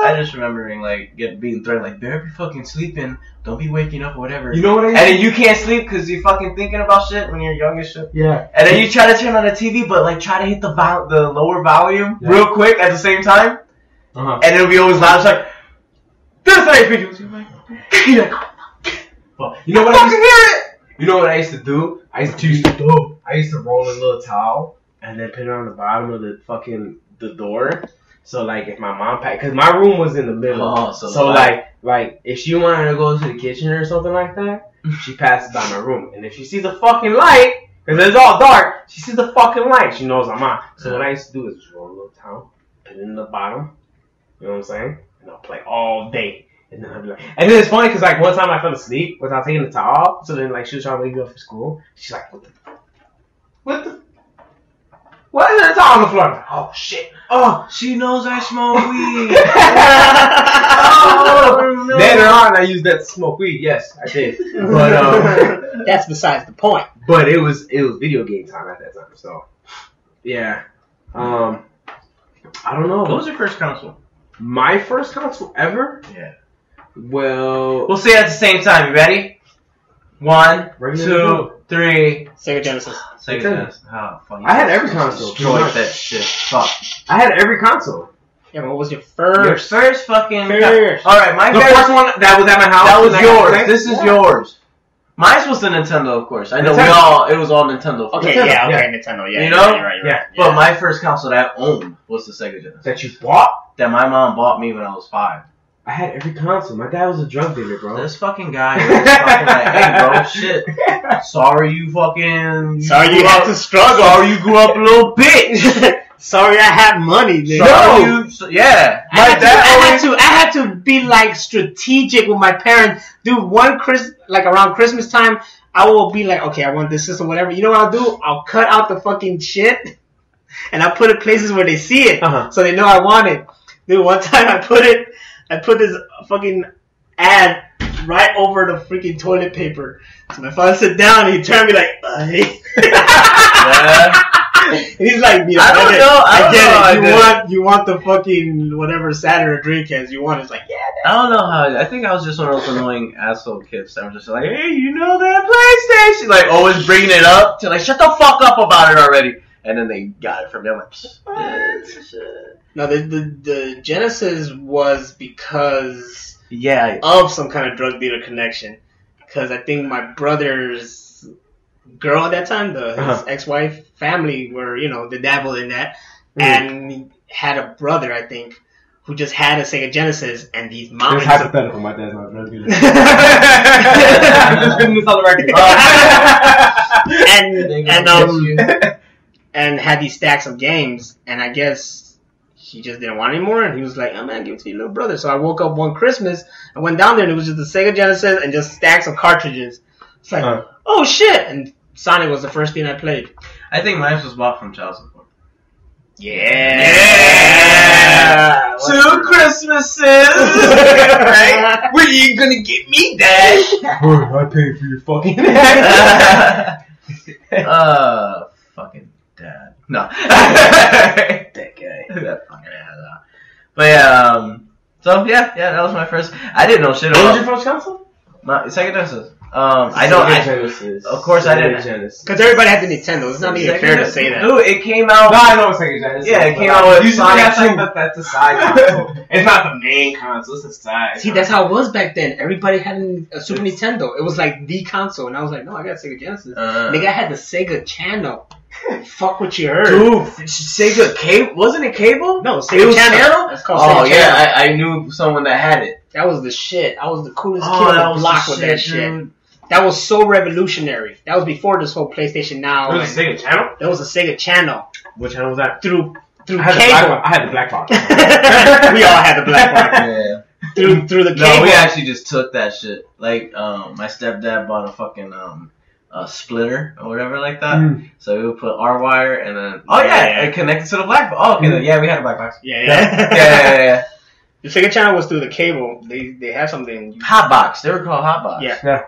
I just remembering like being threatened, like better be fucking sleeping, don't be waking up or whatever. You know what I mean? And then you can't sleep because you're fucking thinking about shit when you're young as shit. Yeah. And then you try to turn on the TV, but like try to hit the lower volume real quick at the same time, and it'll be always loud. It's like this ain't videos. You're like, well, you know what I fucking hear it. You know what I used to do? I used to roll a little towel and then put it on the bottom of the door. So like if my mom packed, cause my room was in the middle. So like if she wanted to go to the kitchen or something like that, she passes by my room, and if she sees a fucking light, cause it's all dark, she sees the fucking light, she knows I'm on. So what I used to do is just roll a little towel, put it in the bottom. You know what I'm saying? And I'll play all day. And then I'll be like, and then it's funny cause like one time I fell asleep without taking the towel off. So then like she was trying to wake me up for school. She's like, what the? Why is there a towel on the floor? I'm like, oh shit. oh, she knows I smoke weed. Oh, no. Later on, I used that to smoke weed. Yes, I did. But that's besides the point. But it was video game time at that time. So yeah, I don't know. What was your first console? My first console ever? Yeah. Well, we'll say it at the same time. You ready? 1, 2, 3. Sega Genesis. Sega Genesis. Oh, funny. I had every console. Destroyed that shit. Fuck. I had every console. Yeah, but what was your first? Your first fucking. First. All right, my the first one that was at my house. That was yours. This is yours. Mine was the Nintendo, of course. I know it was all Nintendo. Okay, Nintendo. Yeah, you know, right. But my first console that I owned was the Sega Genesis. That you bought? That my mom bought me when I was 5. I had every console. My dad was a drug dealer, bro. This fucking guy was fucking like, hey, bro, shit. Sorry you had to struggle. Sorry you grew up a little bitch. Sorry I had money, nigga. Yeah. I had to be like strategic with my parents. Dude, around Christmas time, I will be like, okay, I want this system, whatever. You know what I'll do? I'll cut out the fucking shit and I'll put it places where they see it, so they know I want it. Dude, one time I put this fucking ad right over the freaking toilet paper. So my father sat down and he turned me like, hey. And he's like, I get it. You want the fucking whatever Saturn or Dreamcast you want. It's like, yeah. I don't know how. I think I was just one of those annoying asshole kids that were just like, hey, you know that PlayStation? Like always bringing it up to like, shut the fuck up about it already. And then they got it from me. I'm like, no, the Genesis was because of some kind of drug dealer connection. Because I think my brother's girl at that time, his ex-wife family were, they dabbled in that. And he had a brother, I think, who just had a Sega Genesis, and these moms. It's hypothetical. My dad's not a drug dealer. I'm just putting this on the record. And had these stacks of games, and I guess he just didn't want anymore, and he was like, oh man, give it to your little brother. So I woke up one Christmas, I went down there, and it was just the Sega Genesis and just stacks of cartridges. It's like, oh shit! And Sonic was the first thing I played. I think mine was bought from child support. Yeah! 2 Christmases! Right? When are you gonna get me, Dad? I paid for your fucking fucking dad. No. That guy. That fucking ass. But yeah, so yeah, that was my first. I didn't know shit about. What was your first console? My Sega Genesis. I don't. Genesis. Of course, I didn't. Genesis. Because everybody had the Nintendo. It's not even fair to say that. Dude, it came out. No, I know it's Sega Genesis. Yeah, it came out with Sonic 2. That's the side console. It's not the main console. It's the side. See, that's how it was back then. Everybody had a Super Nintendo. It was like the console, and I was like, no, I got a Sega Genesis. Nigga, I had the Sega Channel. Fuck what you heard. Dude, Sega cable? Wasn't it cable? No, Sega Channel. That's called Sega Channel. I knew someone that had it. That was the shit. I was the coolest kid on the block with that shit. Dude. That was so revolutionary. That was before this whole PlayStation Now. There was a Sega Channel? There was a Sega Channel. What channel was that? Through cable. I had the black box. We all had the black box. Yeah. Through the cable. No, we actually just took that shit. Like, my stepdad bought a fucking a splitter or whatever like that. So we would put our wire and then it connected to the black box. Oh, okay, then, yeah, we had a black box. Yeah. The Sega Channel was through the cable. They had something. Hotbox. They were called Hotbox. Yeah.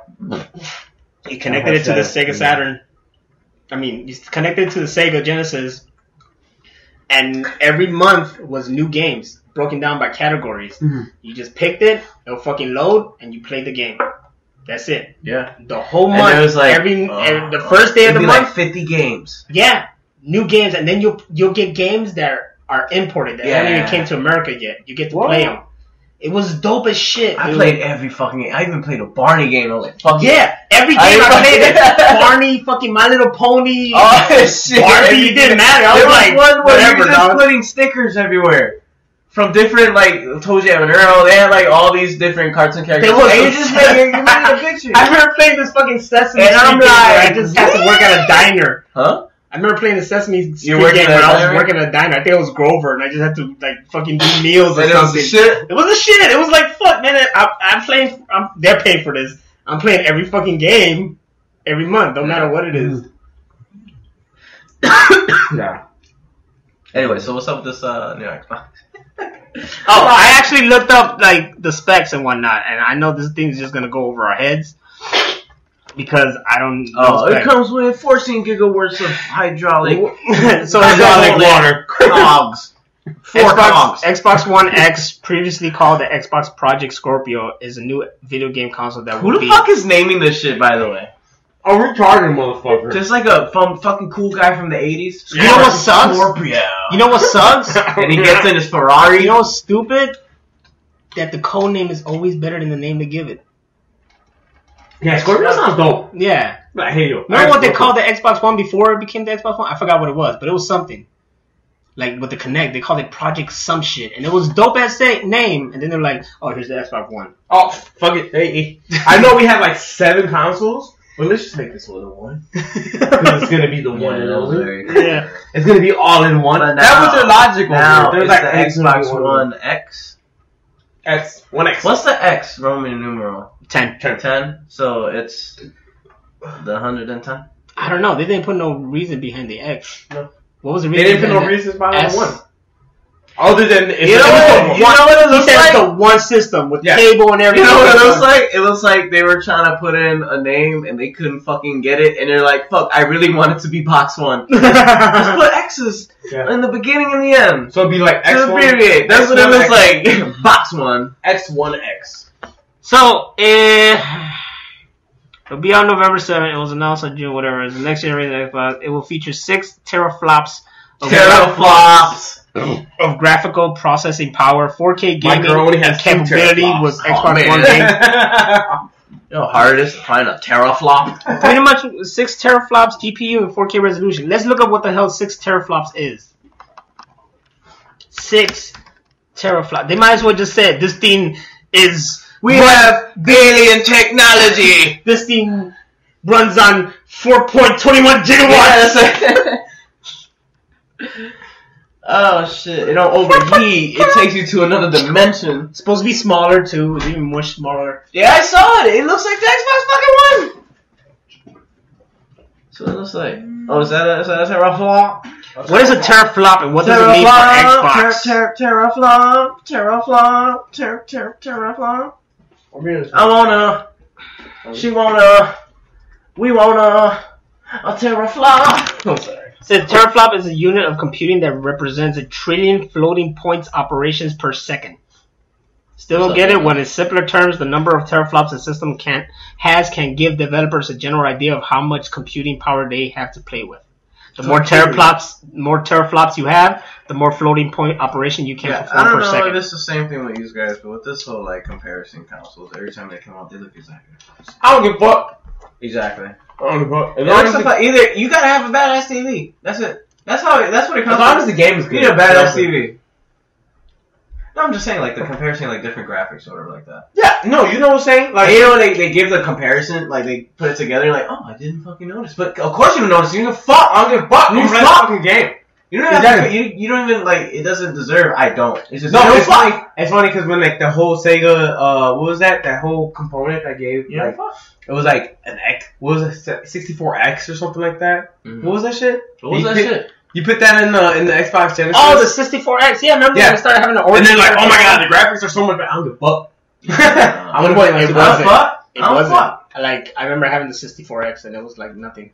You connected it to the Sega Saturn. I mean, you connected it to the Sega Genesis, and every month was new games broken down by categories. You just picked it, it'll fucking load, and you played the game. That's it. Yeah. The whole month. And it was like the first day of the month, like 50 games. Yeah, new games, and then you'll get games that are imported that haven't even came to America yet. You get to play them. It was dope as shit. I played every fucking game. I even played a Barney game. I was like, fuck every game I played it. Barney, fucking My Little Pony. Oh shit! Barbie, it didn't matter. I was like, one where whatever, you were just putting stickers everywhere. From different, like, Toe Jam and Earl, they had, like, all these different cartoon characters. And you just made a picture. I remember playing this fucking Sesame Street game where I just had to work at a diner. Huh? I remember playing the Sesame Street game when I was working at a diner. I think it was Grover, and I just had to, like, fucking do meals or something. It was the shit? It was the shit. It was like, fuck, man, I'm playing, they're paying for this. I'm playing every fucking game every month, no matter what it is. Yeah. Anyway, so what's up with this new Xbox? Oh, I actually looked up like the specs and whatnot, and I know this thing's just gonna go over our heads because I don't know. Oh, it comes with 14 gigawatts of hydraulic. So hydraulic water cogs. Xbox One X, previously called the Xbox Project Scorpio, is a new video game console that Who the fuck is naming this shit, by the way? A retarded motherfucker. Just like a fucking cool guy from the 80s. You know what sucks? Scorpio. You know what sucks? And he gets in his Ferrari. You know what's stupid? That the code name is always better than the name they give it. Yeah, Scorpio sounds dope. Yeah. Like, hey, yo. Remember what they called the Xbox One before it became the Xbox One? I forgot what it was, but it was something. Like with the Kinect, they called it Project some shit. And it was dope as name. And then they're like, oh, here's the Xbox One. Oh, fuck it. Hey. I know we have like 7 consoles. But let's just make this one the one. Because it's going to be the one and only. Yeah. It's going to be all in one. Now, that was their logic. Now, There's like like the Xbox One X. One X. What's the X Roman numeral? 10. 10. So it's the 110? I don't know. They didn't put no reason behind the X. No. What was the They reason? didn't put no reasons behind the one. S? Other than you know what it looks like? The one system with cable and everything. You know what it looks like? It looks like they were trying to put in a name and they couldn't fucking get it, and they're like, "Fuck! I really want it to be Box One. Just put X's in the beginning and the end, so it'd be like X1. Abbreviate. That's what it looks like. Box One. X1X. So it'll be on November 7th. It was announced on June, whatever. It's the next generation Xbox. It will feature 6 teraflops. Of graphical processing power, 4K gaming and capability with Xbox One game. You know, hardest to find a teraflop. Pretty much 6 teraflops GPU and 4K resolution. Let's look up what the hell 6 teraflops is. 6 teraflops. They might as well just say this thing is. We have alien technology. This thing runs on 4.21 gigawatts. Oh shit! It don't overheat. It takes you to another dimension. It's supposed to be smaller too. It's even more smaller. Yeah, I saw it. It looks like the Xbox fucking One. So it looks like. Oh, is that a teraflop? What is a teraflop and what does it mean for Xbox? Teraflop. I wanna. She wanna. We wanna. A teraflop. I'm sorry. So a teraflop is a unit of computing that represents 1 trillion floating points operations per second. Still don't get it. When in simpler terms, the number of teraflops a system can give developers a general idea of how much computing power they have to play with. The more teraflops you have, the more floating point operation you can perform per second. I don't know if it's the same thing with these guys, but with this whole like comparison consoles, every time they come out, they look exactly. I don't give a fuck. Exactly. I don't give a fuck. Either you gotta have a badass TV. That's it. That's what it comes. As long as the game is good. You need a badass TV. No, I'm just saying, like, the comparison, like, different graphics or whatever like that. Yeah, no, you know what I'm saying? Like, you know, they give the comparison, like, they put it together, and like, oh, I didn't fucking notice. But, of course you don't notice. You don't fuck. I don't give a fuck. You play the fucking game. You don't have to, you don't even, like, it doesn't deserve, I don't. It's just, no, it's funny. It's funny because when, like, the whole Sega, what was that? That whole component I gave, like, it was, like, an X, what was it, 64X or something like that? Mm-hmm. What was that shit? What was that shit? You put that in the Xbox Genesis. Oh, the 64X. Yeah, remember when I started having the order. And then like, oh my god, the graphics are so much better. I don't give a fuck. I'm gonna play like it wasn't. It wasn't. Like, I remember having the 64X and it was like nothing.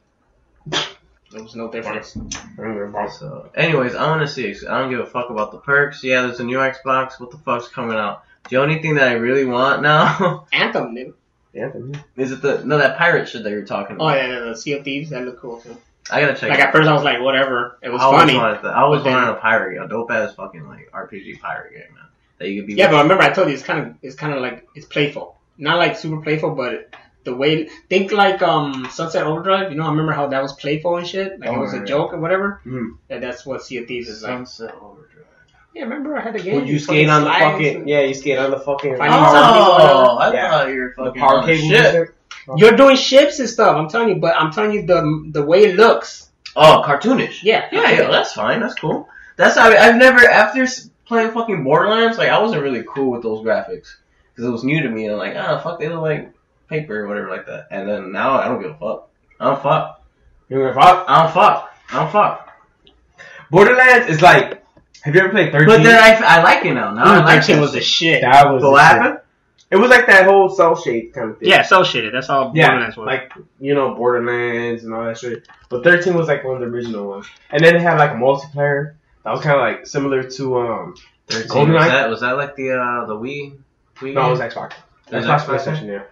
There was no difference. So, anyways, I want to see. I don't give a fuck about the perks. Yeah, there's a new Xbox. What the fuck's coming out? The only thing that I really want now... Anthem, dude. Anthem, yeah. Is it that pirate shit that you're talking about? Oh, yeah, the Sea of Thieves. That looked cool, too. I gotta check. Like at first I was like, whatever. It was funny. I always wanted a pirate game, a dope ass fucking like RPG pirate game, man. That you could be. Yeah, but remember I told you it's kind of like it's playful, not like super playful, but the way think like Sunset Overdrive. You know, I remember how that was playful and shit. Like it was a joke or whatever. Mm. That's what Sea of Thieves is like. Sunset Overdrive. Yeah, remember I had the game. Would you skate on the fucking? Yeah, you skate on the fucking. I thought you were fucking the power cable shit. You're doing ships and stuff. I'm telling you, but I'm telling you the way it looks. Oh, cartoonish. Yeah. Yeah, that's fine. That's cool. That's I've never after playing fucking Borderlands, like I wasn't really cool with those graphics because it was new to me. And I'm like, fuck, they look like paper or whatever like that. And then now I don't give a fuck. I don't fuck. You give a fuck? I don't fuck. Borderlands is like. Have you ever played 13? But then I like it now. Now I like 13 was the shit. That was. What happened? It was like that whole cell shade kind of thing. Yeah, cell shaded. That's all Borderlands was. Like, you know, Borderlands and all that shit. But 13 was like one of the original ones. And then it had like a multiplayer that was kind of like similar to 13. GoldenEye. Was that like the Wii? No, it was Xbox. Xbox PlayStation, yeah.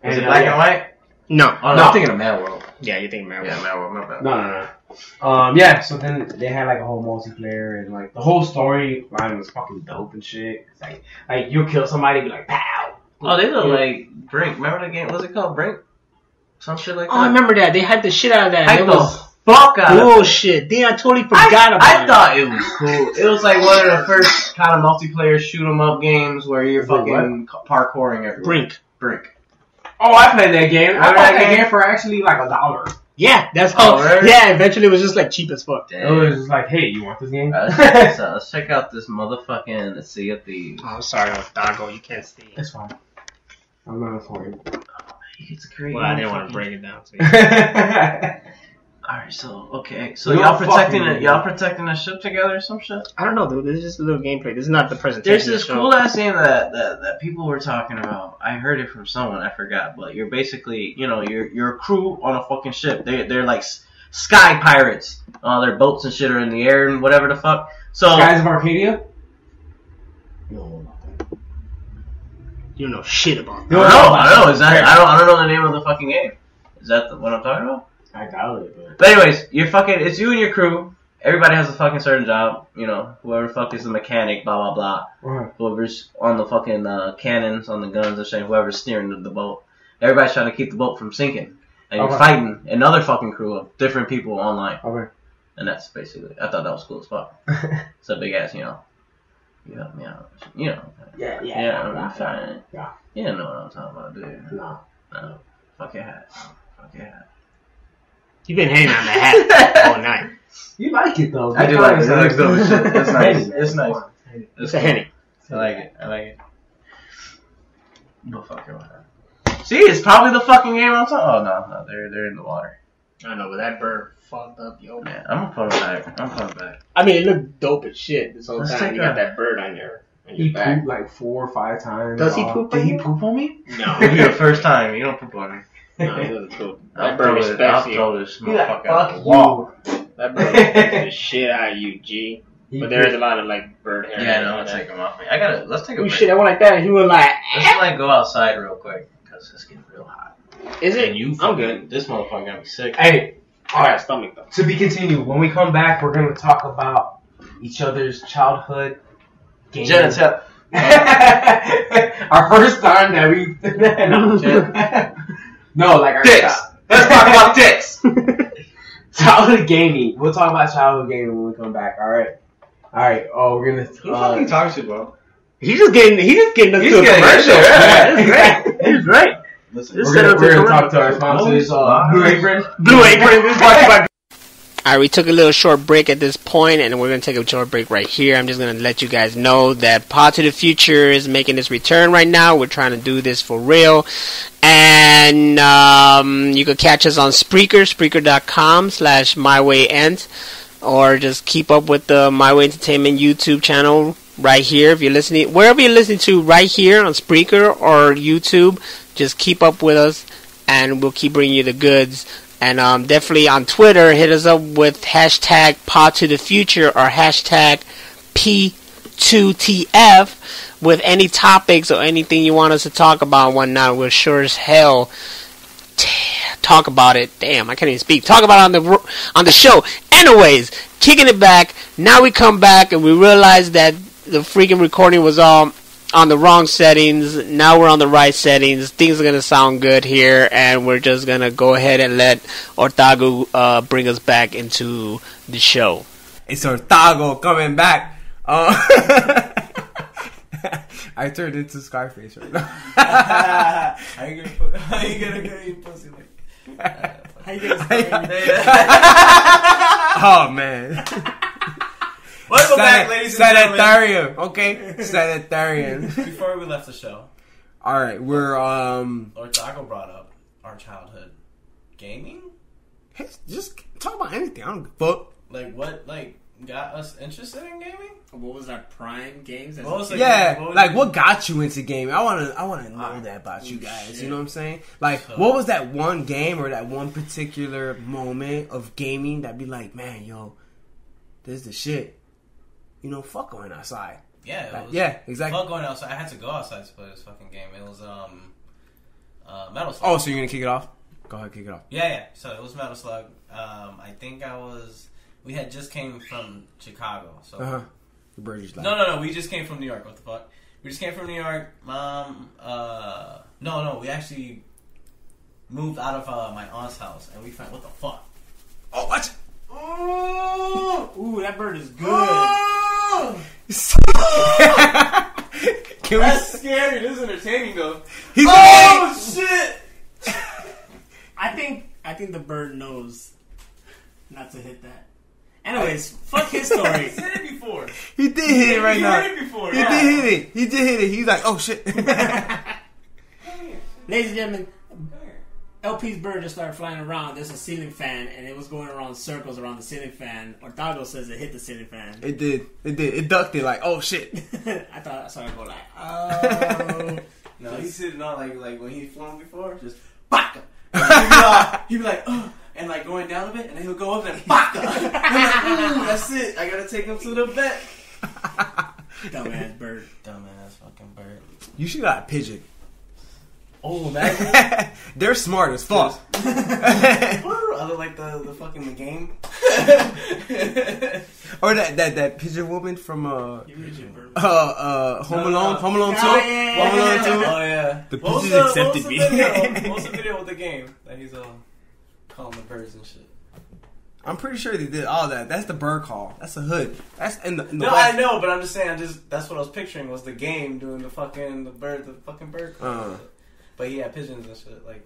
Was it black and white? No. Oh, no. I'm thinking of Mad World. Yeah, you're thinking Mad World. Yeah, Mad World. My bad. No. Yeah, so then they had like a whole multiplayer and like the whole storyline was fucking dope and shit. It's like you'll kill somebody and be like, pow! Oh, they look like Brink. Remember the game? What's it called? Brink? Some shit like that? Oh, I remember that. They hyped the shit out of that. Hyped the fuck out of it. Bullshit. Then I totally forgot about it. I thought it was cool. It was like one of the first kind of multiplayer shoot 'em up games where you're fucking parkouring everywhere. Brink. Oh, I played that game. I bought that game for actually like $1. Yeah, that's all. Really? Yeah, eventually it was just like cheap as fuck. Damn. It was just like, hey, you want this game? Let's check out this motherfucking Sea of Thieves. Oh, sorry, Ortagu, you can't see. It's fine. I'm not for you. It's great. Well, I didn't want to break it down to you. Alright, so y'all protecting the ship together or some shit? I don't know, dude. This is just a little gameplay. This is not the presentation. There's this cool ass game that people were talking about. I heard it from someone, I forgot, but you're basically, you know, you're a crew on a fucking ship. They're like sky pirates. Their boats and shit are in the air and whatever the fuck. So Skies of Arcadia? No. You don't know shit about that. I don't know. Is that I don't know the name of the fucking game. Is that what I'm talking about? I doubt it. But anyways, it's you and your crew. Everybody has a fucking certain job. You know, whoever the fuck is the mechanic, blah, blah, blah. Right. Whoever's on the fucking cannons, on the guns and shit, whoever's steering the boat. Everybody's trying to keep the boat from sinking. And you're fighting another fucking crew of different people online. Okay. And that's basically, I thought that was cool as fuck. It's a big ass, you know. You help me out. You know. Yeah. I'm fine. Yeah. You don't know what I'm talking about, do you? No. Fuck your hat. You've been hanging on the hat all night. You like it though. I do like it. It looks dope as shit. It's nice. It's nice. It's a Henny. I like it. But fuck your hat. See, it's probably the fucking game I'm talking. Oh no, they're in the water. I know, but that bird fucked up, yo. Yeah, I'm gonna put it back. I mean, it looked dope as shit this whole time. You got that bird on your back. Pooped like 4 or 5 times. Does he poop? Did he poop on me? No. It'll be the first time. You don't poop on me. No, he doesn't poop. That bird respects you. I'll throw this motherfucker out the wall. That bird respects the shit out of you, G. But there is a lot of like bird hair. Yeah, no, I'm gonna take them off me. Let's take a Oh break. shit! I went like that, and he was like, Let's like go outside real quick because it's getting real hot. "Is it?" And you, I'm good. This motherfucker got me sick. Hey, All right, stomach though. to be continued. When we come back, we're gonna talk about each other's childhood games. Genital. Our first time that we no, like our Dicks. Let's talk about dicks. childhood gaming. We'll talk about childhood gaming when we come back. All right. Oh, we're gonna. Who fucking talks to, bro? He's just getting us to a commercial. Yeah. It's great. It's great. Listen, We're gonna talk to our sponsors. Blue Apron. Blue Apron is brought to you by. Alright, we took a little short break at this point, and we're going to take a short break right here. I'm just going to let you guys know that Pod to the Future is making its return right now. We're trying to do this for real. And you can catch us on Spreaker, Spreaker.com/MyWayEnt, or just keep up with the My Way Entertainment YouTube channel right here. If you're listening, wherever you're listening to right here on Spreaker or YouTube, just keep up with us, and we'll keep bringing you the goods. And definitely on Twitter, hit us up with hashtag Pod to the Future or hashtag P2TF with any topics or anything you want us to talk about and whatnot. We're sure as hell talk about it. Damn, I can't even speak. Talk about it on the show. Anyways, kicking it back. Now we come back and we realize that the freaking recording was all on the wrong settings. Now we're on the right settings. Things are going to sound good here, and we're just going to go ahead and let Ortagu bring us back into the show. It's Ortagu coming back. I turned into Scarface right now. How you gonna get your pussy like? How you gonna Oh man. Welcome back, ladies and gentlemen. Sanitarium, okay? Sanitarium. Before we left the show, Alright, we're Ortagu brought up our childhood gaming. hey, just talk about anything. I don't give a fuck. Like what got us interested in gaming? What was our prime games? What was What got you into gaming? I wanna know that about you guys. Shit. You know what I'm saying? Like, what was that one game or that one particular moment of gaming that be like, man, yo, this is the shit. You know, fuck going outside. Yeah, it was exactly. fuck going outside. I had to go outside to play this fucking game. It was Metal Slug. Oh, so you're gonna kick it off? Go ahead, kick it off. Yeah. So it was Metal Slug. I think we had just came from Chicago. So The bird just like no. We just came from New York. What the fuck? We just came from New York. No. We actually moved out of my aunt's house, and we found what the fuck. Oh, what? Ooh, that bird is good. That's scary. This is entertaining though. He's shit! I think the bird knows not to hit that. Anyways, fuck his story. He's hit it before. He did hit it right now. He hit it before. He did hit it. He's like, oh shit. Ladies and gentlemen, LP's bird just started flying around. There's a ceiling fan, and it was going around circles around the ceiling fan. Ortagu says it hit the ceiling fan. It did. It ducked it like, oh shit. I saw it go like, oh. No, he's sitting on like when he's flown before, just baka. He'd be like, oh, and like going down a bit, and then he'll go up and baka. I'm like, ooh, that's it. I gotta take him to the vet. Dumbass bird. Dumbass fucking bird. You should got a pigeon. Oh, imagine. They're smart as fuck. I look like the fucking the game. Or that pigeon woman from Home Alone 2. Oh, yeah. Home Alone 2. Oh yeah. The What was pigeon accepted what me. was the video? What was the video with the game that he's calling the birds and shit? I'm pretty sure they did all that. That's the bird call. That's the hood. That's in the No, West. I know, but I'm just saying. That's what I was picturing was the game doing the fucking bird call. But he had pigeons and shit like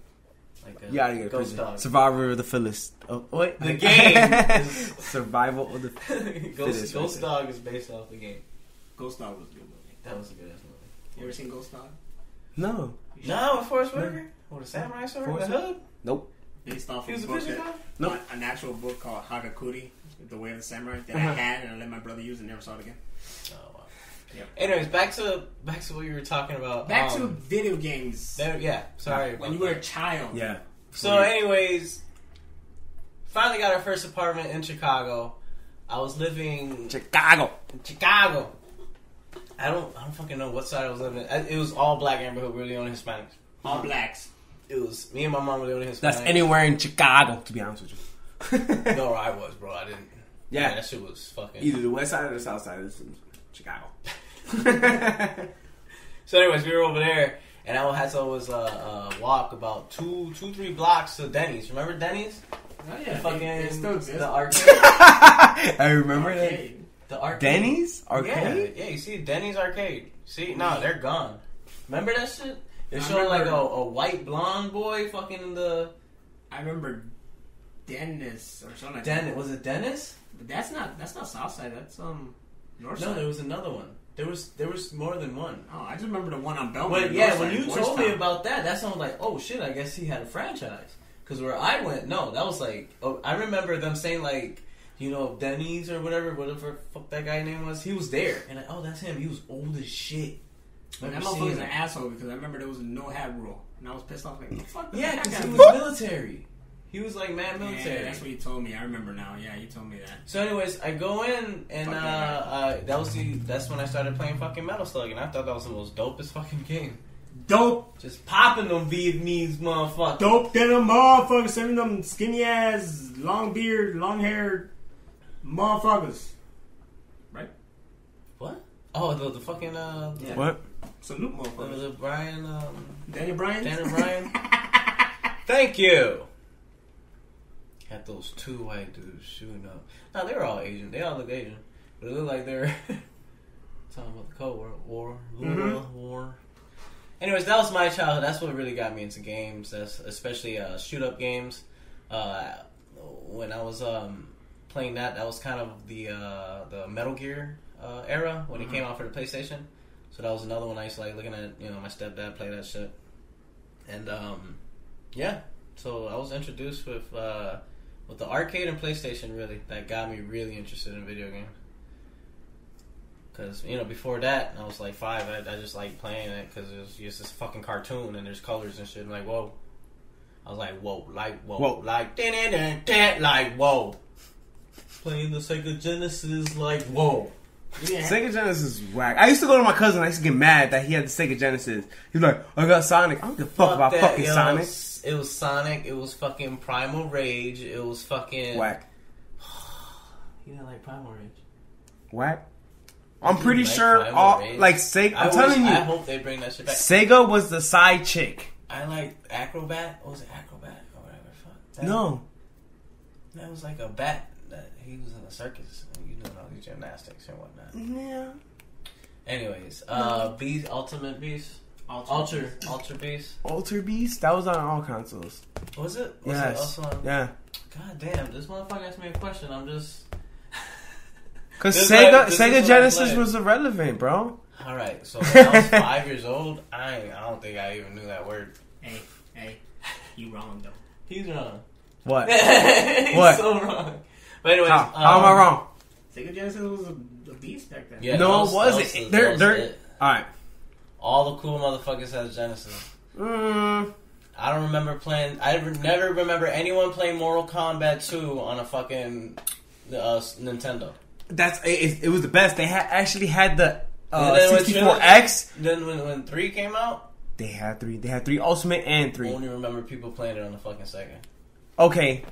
You gotta get a ghost pigeon. dog. Survivor of the fittest. Oh wait, The game is Survival of the fittest. Ghost Dog is based off the game. Ghost Dog was a good movie. That was a good ass movie. You ever seen Ghost Dog? No. No, with Forrest Whitaker or the samurai sword, Forrest the hood. Nope. Based off He of was a a book pigeon that, dog. Nope. an actual book called Hagakure, The Way of the Samurai, that I had and I let my brother use and never saw it again. Oh wow. Yep. Anyways, back to what you were talking about. Back to video games. Sorry. When you were a child. Yeah. So, anyways, finally got our first apartment in Chicago. I was living in Chicago. I don't fucking know what side I was living in. It was all black neighborhood. We were the only Hispanics. All blacks. It was me and my mom were the only Hispanics. That's anywhere in Chicago, to be honest with you. No, I was, bro. I didn't. Yeah, that shit was fucking. Either the west side or the south side is Chicago. So, anyways, we were over there, and I had to always walk about 3 blocks to Denny's. Remember Denny's? Oh yeah, Fucking still exists. the arcade. I remember that. The arcade. Denny's arcade. Yeah, you see Denny's arcade. See, no, they're gone. Remember that shit? They I showed like remember. a white blonde boy fucking in the. I remember Dennis or something like Dennis. that. Was it Dennis? But that's not Southside. That's North No, Side. there was another one. There was more than one. Oh, I just remember the one on Belmont. When you told me about that, that sounded like, oh shit, I guess he had a franchise. Because where I went, no, that was like, oh, I remember them saying like, you know, Denny's or whatever fuck that guy name was, he was there. And like, oh, that's him. He was old as shit. But that motherfucker's an asshole because I remember there was a no hat rule. And I was pissed off like, fuck this Yeah, guy. because he was military. He was like mad military. Yeah, that's what you told me. I remember now. Yeah, you told me that. So, anyways, I go in and that's when I started playing fucking Metal Slug, and I thought that was the most dopest fucking game. Dope. Just popping them Vietnamese motherfuckers. Dope than a motherfucker. Sending them skinny ass, long beard, long haired motherfuckers. Right? What? Oh, the fucking Yeah. What? Salute motherfuckers. the Brian Daniel Bryan? Daniel Bryan. Thank you. Had those 2 white dudes shooting up. No, they were all Asian. They all look Asian, but it looked like they were talking about the Cold War. War. Anyways, that was my childhood. That's what really got me into games. That's especially shoot up games. When I was playing that was kind of the Metal Gear era when it came out for the PlayStation. So that was another one I used to like looking at. You know, my stepdad play that shit, and yeah. So I was introduced with the arcade and PlayStation. Really, that got me really interested in video games. Because, you know, before that, I was like 5, I just like playing it because it was just this fucking cartoon and there's colors and shit. I'm like, whoa. I was like, whoa, like, whoa, like, like, whoa. Playing the Sega Genesis, like, whoa. Yeah. Sega Genesis is whack. I used to go to my cousin, I used to get mad that he had the Sega Genesis. He was like, I got Sonic. I don't give a fuck about that, fucking yo. Sonic. It was Sonic, it was fucking Primal Rage, it was fucking... Whack. You didn't like Primal Rage? Whack. I'm pretty like sure Primal all Rage? like Sega. I'm telling you, I hope they bring that shit back. Sega was the side chick. I like Acrobat. What was it, Acrobat or whatever? Fuck. No, that was like a bat that he was in a circus. And you know all these gymnastics and whatnot. yeah. Anyways, Beast, Ultimate Beast, Ultra Beast. Alter Beast. That was on all consoles. Was it? Was Yes. it also on... Yeah. God damn, this motherfucker asked me a question. I'm just. Because This Sega is what I Genesis played. was irrelevant, bro. All right, so when I was 5 years old, I don't think I even knew that word. Hey, you wrong though. He's wrong. What? He's What? so wrong. But anyways, How am I wrong? Sega Genesis was a beast back then. Yeah, No, that it wasn't. that They're- that was it. All right. All the cool motherfuckers had Genesis. Mm, I don't remember playing. Never remember anyone playing Mortal Kombat 2 on a fucking Nintendo. that's it. Was the best. They actually had the And then when 64X. Then when 3 came out, They had 3. They had 3 Ultimate and 3. I only remember people playing it on the fucking Sega. Okay,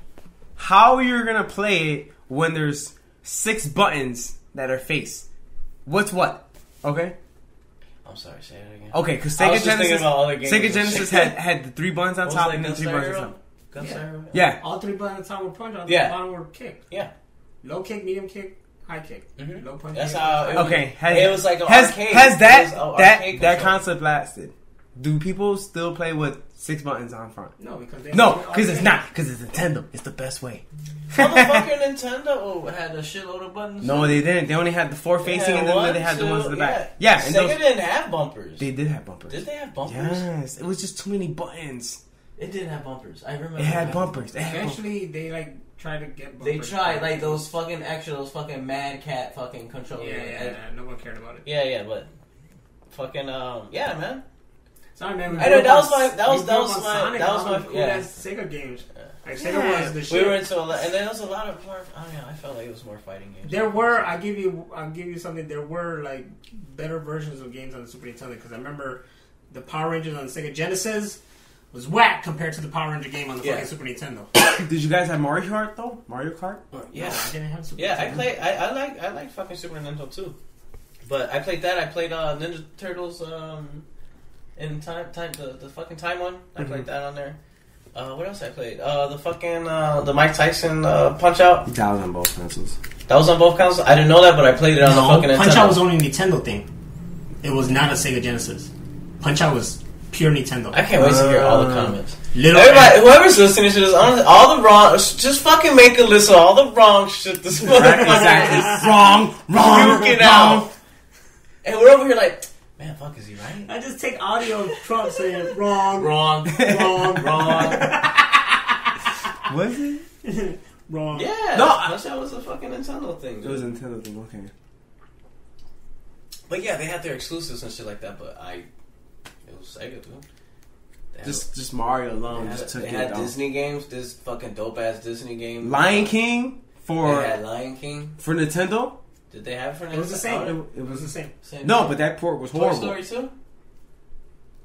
how you're gonna play it when there's 6 buttons that are face? What's what? Okay. I'm sorry, say it again. Okay, because I Sega was just thinking Genesis, about other games Sega and Genesis shit. had the 3 buttons on What was top it, and then 3 buttons on top. Gunslinger? Yeah. All 3 buttons on the punch on Yeah. the bottom were kick. Yeah. Low kick, medium kick, high kick. Mhm. Low punch. That's medium how punch. it was. Okay, It was like an has arcade. has It that was an arcade that control. concept lasted? Do people still play with 6 buttons on front? No, because No, because it's not. Because it's Nintendo. It's the best way. Motherfucker Nintendo had a shitload of buttons. No, they didn't. They only had the 4 facing, and then they had the ones in the back. Yeah, Yeah, and Sega those, didn't have bumpers. they did have bumpers. Did they have bumpers? Yes, it was just too many buttons. It didn't have bumpers. I remember. It had that. bumpers. It had bumpers. Eventually, they like try to get. They bumpers. tried like those fucking Mad Cat fucking controllers. Yeah, no one cared about it. Yeah, but fucking yeah, man. Sorry, man. I know that was my cool ass Sega games. Like Sega was the shit. We were into a lot, and there was a lot of more. I felt like it was more fighting games. There were. I'll give you something. There were like better versions of games on the Super Nintendo because I remember the Power Rangers on the Sega Genesis was whack compared to the Power Ranger game on the fucking Super Nintendo. Did you guys have Mario Kart though? Mario Kart? Yeah, I didn't have Super yeah. Nintendo. I like fucking Super Nintendo too. But I played that. I played Ninja Turtles in the fucking time one. I played that on there. What else I played? The fucking the Mike Tyson Punch Out. That was on both consoles. That was on both consoles. I didn't know that, but I played it on the fucking Nintendo. Punch Out was only a Nintendo thing. It was not a Sega Genesis. Punch Out was pure Nintendo. I can't wait to hear all the comments. Everybody, whoever's listening to this, all the wrong, just fucking make a list of all the wrong shit this Exactly. Wrong. Out. And we're over here like, man, fuck, is he right? I just take audio of Trump saying wrong. Wrong. Was it? Wrong. Yeah. No, that was a fucking Nintendo thing. Dude. It was a Nintendo thing, okay. But yeah, they had their exclusives and shit like that, but it was Sega, dude. Just Mario alone just took it. They had Disney games, this fucking dope ass Disney game. Lion King They had Lion King. For Nintendo? Did they have it for Nintendo? It was the same. It was the same. No, but that port was horrible. Toy Story 2?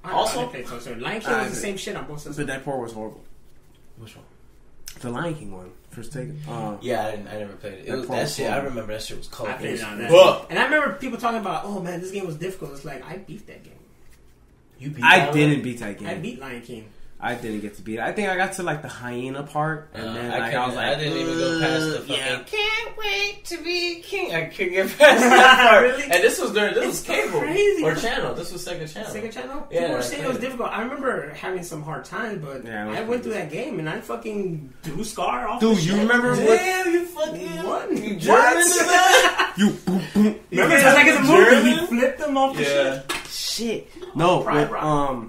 Also, Lion King was the same shit on both systems. But that port was horrible. Which one? The Lion King one. First take. Yeah, I never played it. That shit, I remember that shit was colorful. I played it on that. And I remember people talking about, oh man, this game was difficult. It's like, I beat that game. You beat I didn't beat that game. I beat Lion King. I didn't get to beat it. I think I got to like the hyena part, and then I was like, I didn't even go past the fucking can't wait to be king. I couldn't get past that part. Really? And this was cable crazy. or channel. This was Sega Channel. Sega Channel? Yeah, people were saying it was difficult. I remember having some hard times, but I went through that game and I fucking threw Scar off. Dude, you remember Damn, you fucking what? You German to that? You boom boom. Remember it's like it's a movie. He flipped them off the shit. No,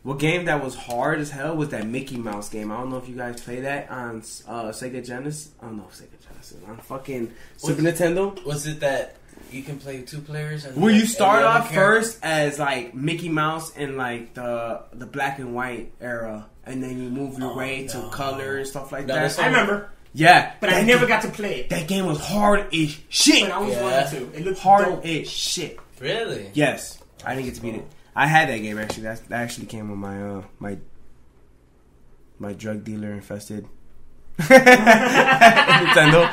what game that was hard as hell was that Mickey Mouse game. I don't know if you guys play that on Sega Genesis. Oh no, Sega Genesis. On fucking Super Nintendo. Was it that you can play 2 players? And where you start off first as like Mickey Mouse in like the black and white era, and then you move your way to color and stuff like that. I remember. Yeah, but I never got to play it. That game was hard as shit. But I always wanted to. It looked hard as shit. Really? Yes, I didn't get to beat it. I had that game actually. That actually came with my my drug dealer infested Nintendo.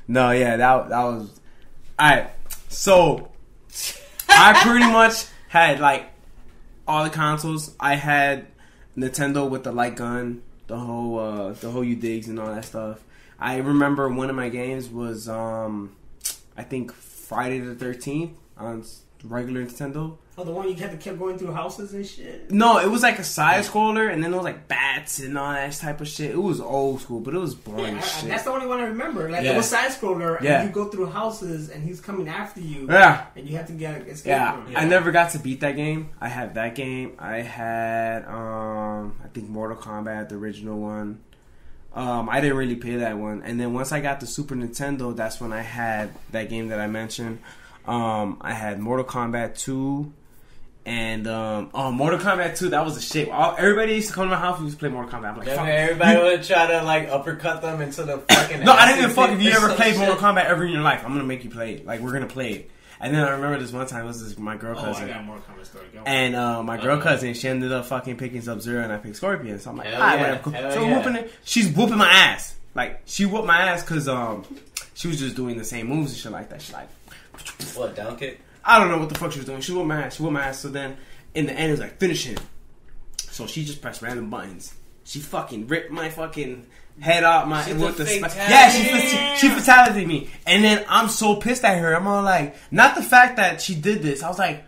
No, yeah, that was alright. So I pretty much had like all the consoles. I had Nintendo with the light gun, the whole you digs and all that stuff. I remember one of my games was I think Friday the 13th. On regular Nintendo. Oh, the one you kept going through houses and shit? No, it was like a side scroller, and then there was like bats and all that type of shit. It was old school, but it was boring as shit. That's the only one I remember. Like, it was side scroller, and you go through houses, and he's coming after you. Yeah. And you have to escape from him. I never got to beat that game. I had that game. I had, I think Mortal Kombat, the original one. I didn't really play that one. And then once I got the Super Nintendo, that's when I had that game that I mentioned. I had Mortal Kombat 2 and Mortal Kombat 2, that was the shit. Everybody used to come to my house and used to play Mortal Kombat. I'm like, fuck. Everybody would try to like uppercut them into the fucking No, I didn't give a fuck if you ever played Mortal Kombat ever in your life. I'm gonna make you play it. Like, we're gonna play it. And then I remember this one time, this is my girl cousin. I got Mortal Kombat story. And my girl cousin, she ended up fucking picking Sub-Zero and I picked Scorpion. So I'm like, whatever, cool. So whooping it. She's whooping my ass. Like, she whooped my ass because she was just doing the same moves and shit like that. She's like, what, down kick? I don't know what the fuck she was doing. She whooped my ass. So then, in the end, it was like, finish him. So she just pressed random buttons. She fucking ripped my fucking head off. She fatality'd me. And then I'm so pissed at her. I'm all like, not the fact that she did this. I was like,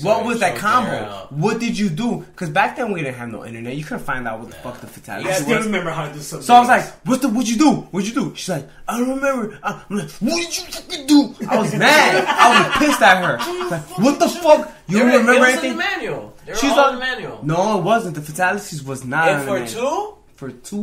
what was that combo? What did you do? Because back then we didn't have no internet. You couldn't find out what the fuck the fatality was. I still remember how to do something. So I was like, what'd you do? What'd you do? She's like, I don't remember. I'm like, what did you fucking do? I was mad. I was pissed at her. Like, what the fuck? You don't remember anything? It was in the manual. She's all in the manual. No, it wasn't. The fatalities was not in the manual. And for 2?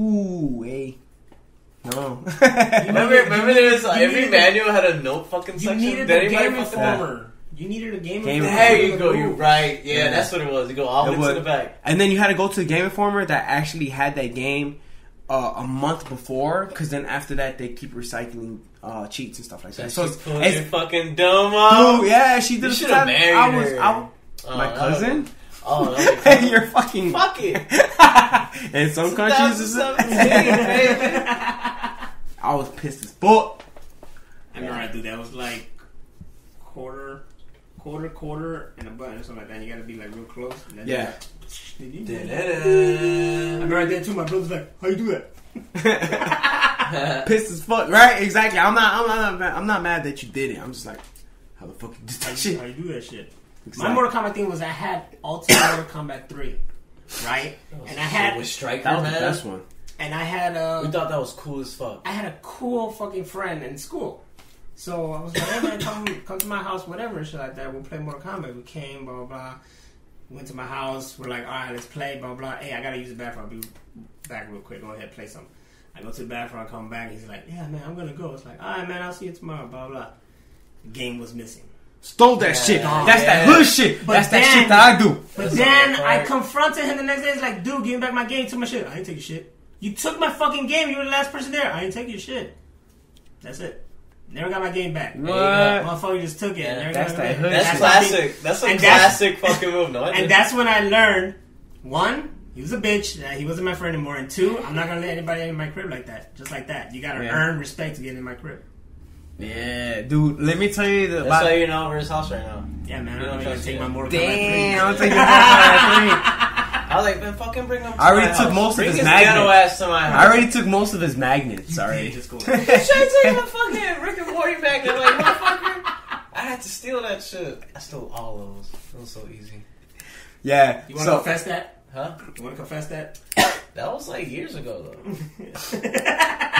No. Remember there was every manual had a note fucking section. You needed the Game Informer. You needed a Game Game Informer. There you go. You're right. Yeah, that's what it was. You go all the It way to was. the back. And then you had to go to the Game Informer that actually had that game a month before, because then after that they keep recycling cheats and stuff like that. So So it's your fucking dumb up. dude, yeah, she did. You should have married her. My cousin. Oh, You're fucking. fuck it. In some countries, it's 2017, I was pissed as fuck. I remember I do that. It was like quarter, and a button or something like that. You got to be like real close. And then Yeah. I Da-da-da. remember I did it too. My brother's like, "How you do that?" Pissed as fuck, right? Exactly. I'm not mad that you did it. I'm just like, how the fuck you did that shit? How you do that shit? Exactly. My Mortal Kombat thing was I had Ultimate Mortal Kombat 3, right? And I had with Striker, That was man. the best one. and I had We thought that was cool as fuck. I had a cool fucking friend in school. So I was like, hey man, come to my house, whatever, and shit like that. We'll play Mortal Kombat. We came, blah, blah, blah. Went to my house. We're like, all right, let's play, blah, blah. Hey, I got to use the bathroom. I'll be back real quick. Go ahead, play something. I go to the bathroom. I come back. He's like, yeah, man, I'm going to go. It's like, all right, man, I'll see you tomorrow, blah, blah. Game was missing. Stole that shit. That's that hood shit. But That's that then- shit that I do. But then I confronted him the next day. He's like, dude, give me back my game. Took my shit. I didn't take your shit. You took my fucking game. You were the last person there. I didn't take your shit. That's it. Never got my game back. What? Motherfucker just took it. Yeah, Never that's got my that game hood back. That's shit. classic. That's a And that's- classic fucking move. No, And that's when I learned, one, he was a bitch. That he wasn't my friend anymore. And two, I'm not going to let anybody in my crib like that. Just like that. You got to Yeah. earn respect to get in my crib. Yeah, dude. Let me tell you That's why you're not over his house right now. Yeah, man. You I'm don't going to trust take me. my Mortal Kombat 3. Damn, I'm taking that. I was like, man, fucking bring him to I already my took house. most of Bring his his magnets. ghetto ass to my house. I already took most of his magnets. Sorry. Just go. Should I take my fucking Rick and Morty back? They're like, motherfucker. I had to steal that shit. I stole all those. It was so easy. Yeah. You want to So, confess that? Huh? You want to confess that? That was like years ago, though.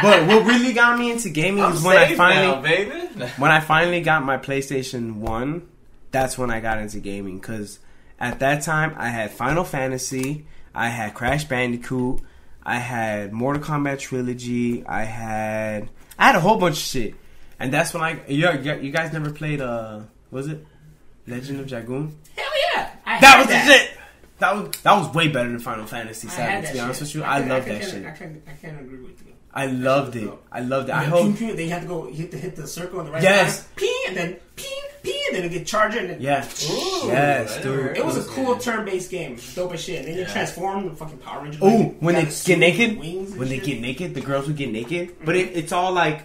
but what really got me into gaming I'm is when I safe finally, now, baby. when I finally got my PlayStation 1. That's when I got into gaming, because at that time I had Final Fantasy, I had Crash Bandicoot, I had Mortal Kombat Trilogy, I had a whole bunch of shit, and that's when you guys never played was it Legend of Dragoon? Hell yeah. That was the shit. That was way better than Final Fantasy I 7. had To that be honest shit. with you, I love that can't- shit. I can't agree with you. I loved it. I loved it. I Yeah, hope. pew, pew, then you have to go. You have to hit the circle on the right Yes. side. Ping, and then ping, ping, and then it get charged. And then Yeah. Ooh, Yes, I dude. never heard it was a of this cool game. turn-based game, dope as shit. And then you Yeah. transform the fucking Power Rangers. Ooh, like, when got they the get suit, naked, wings and when they shit. get naked, the girls would get naked. But it's all like,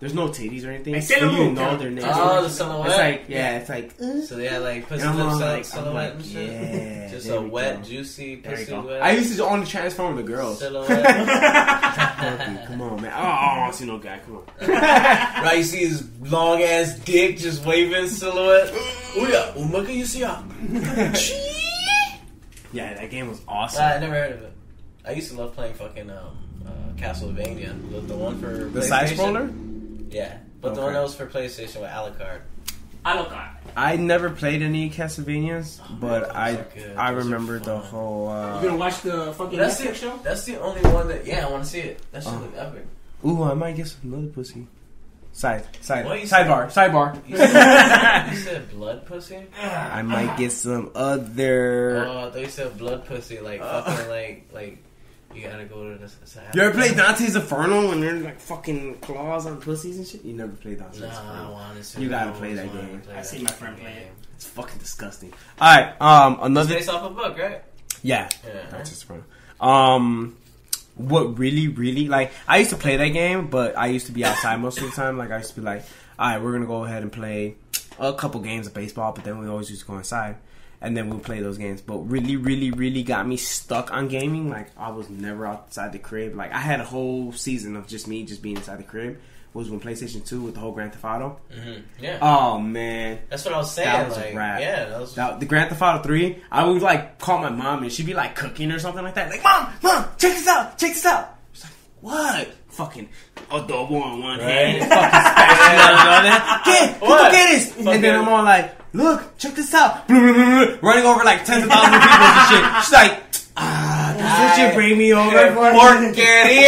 there's no titties or anything. Like So Sailor you Moon, know yeah. they're naked. Oh, the silhouette. It's like, yeah, it's like, So they had like pussy and I'm lips all out, like, silhouette and shit. yeah. Just there a we wet, go. juicy There you pussy go. wet. I used to only transform the girls. Silhouette. Okay, come on, man. Oh, I don't see no guy. Come on. Right, you see his long ass dick just waving silhouette. Oh yeah, umaka you see ya. Yeah, that game was awesome. I never heard of it. I used to love playing fucking Castlevania, the one for The side scroller? Yeah, but the Okay. one that was for PlayStation with Alucard. I look at. I never played any Castlevanias, but those I are good. I Those are remember the fun. whole. You gonna watch the fucking That's Netflix it. show? That's the only one that I want to see it. That shit look epic. Ooh, I might get some another pussy. Sidebar. What you Sidebar. You said blood pussy? I might get some other. Oh, they said blood pussy, like fucking like you gotta go to this. You ever played Dante's Inferno when there's like fucking claws on pussies and shit? You never played Dante's Nah, I Inferno. wanted to. You gotta I play that always wanted game. to play I that seen my friend play it. game. It's fucking disgusting. Alright, It's another. based off a book, right? Yeah. Yeah. Dante's Inferno. What really, like, I used to play that game, but I used to be outside most of the time. Like, I used to be like, alright, we're gonna go ahead and play a couple games of baseball, but then we always used to go inside. And then we'll play those games. But really got me stuck on gaming. Like, I was never outside the crib. Like, I had a whole season of just me just being inside the crib. Was when PlayStation 2 with the whole Grand Theft Auto. Mm-hmm. Yeah. Oh, man. That's what I was saying. That was like, a wrap. Yeah, that was. The Grand Theft Auto 3, I would, like, call my mom, and she'd be, like, cooking or something like that. Like, Mom, check this out. She's like, what? Fucking adobo on one hand, fucking spatula on the other. Look at this. And then I'm all like, look, check this out. Running over, like, tens of thousands of people and shit. She's like, does this shit bring me over for Porqueria!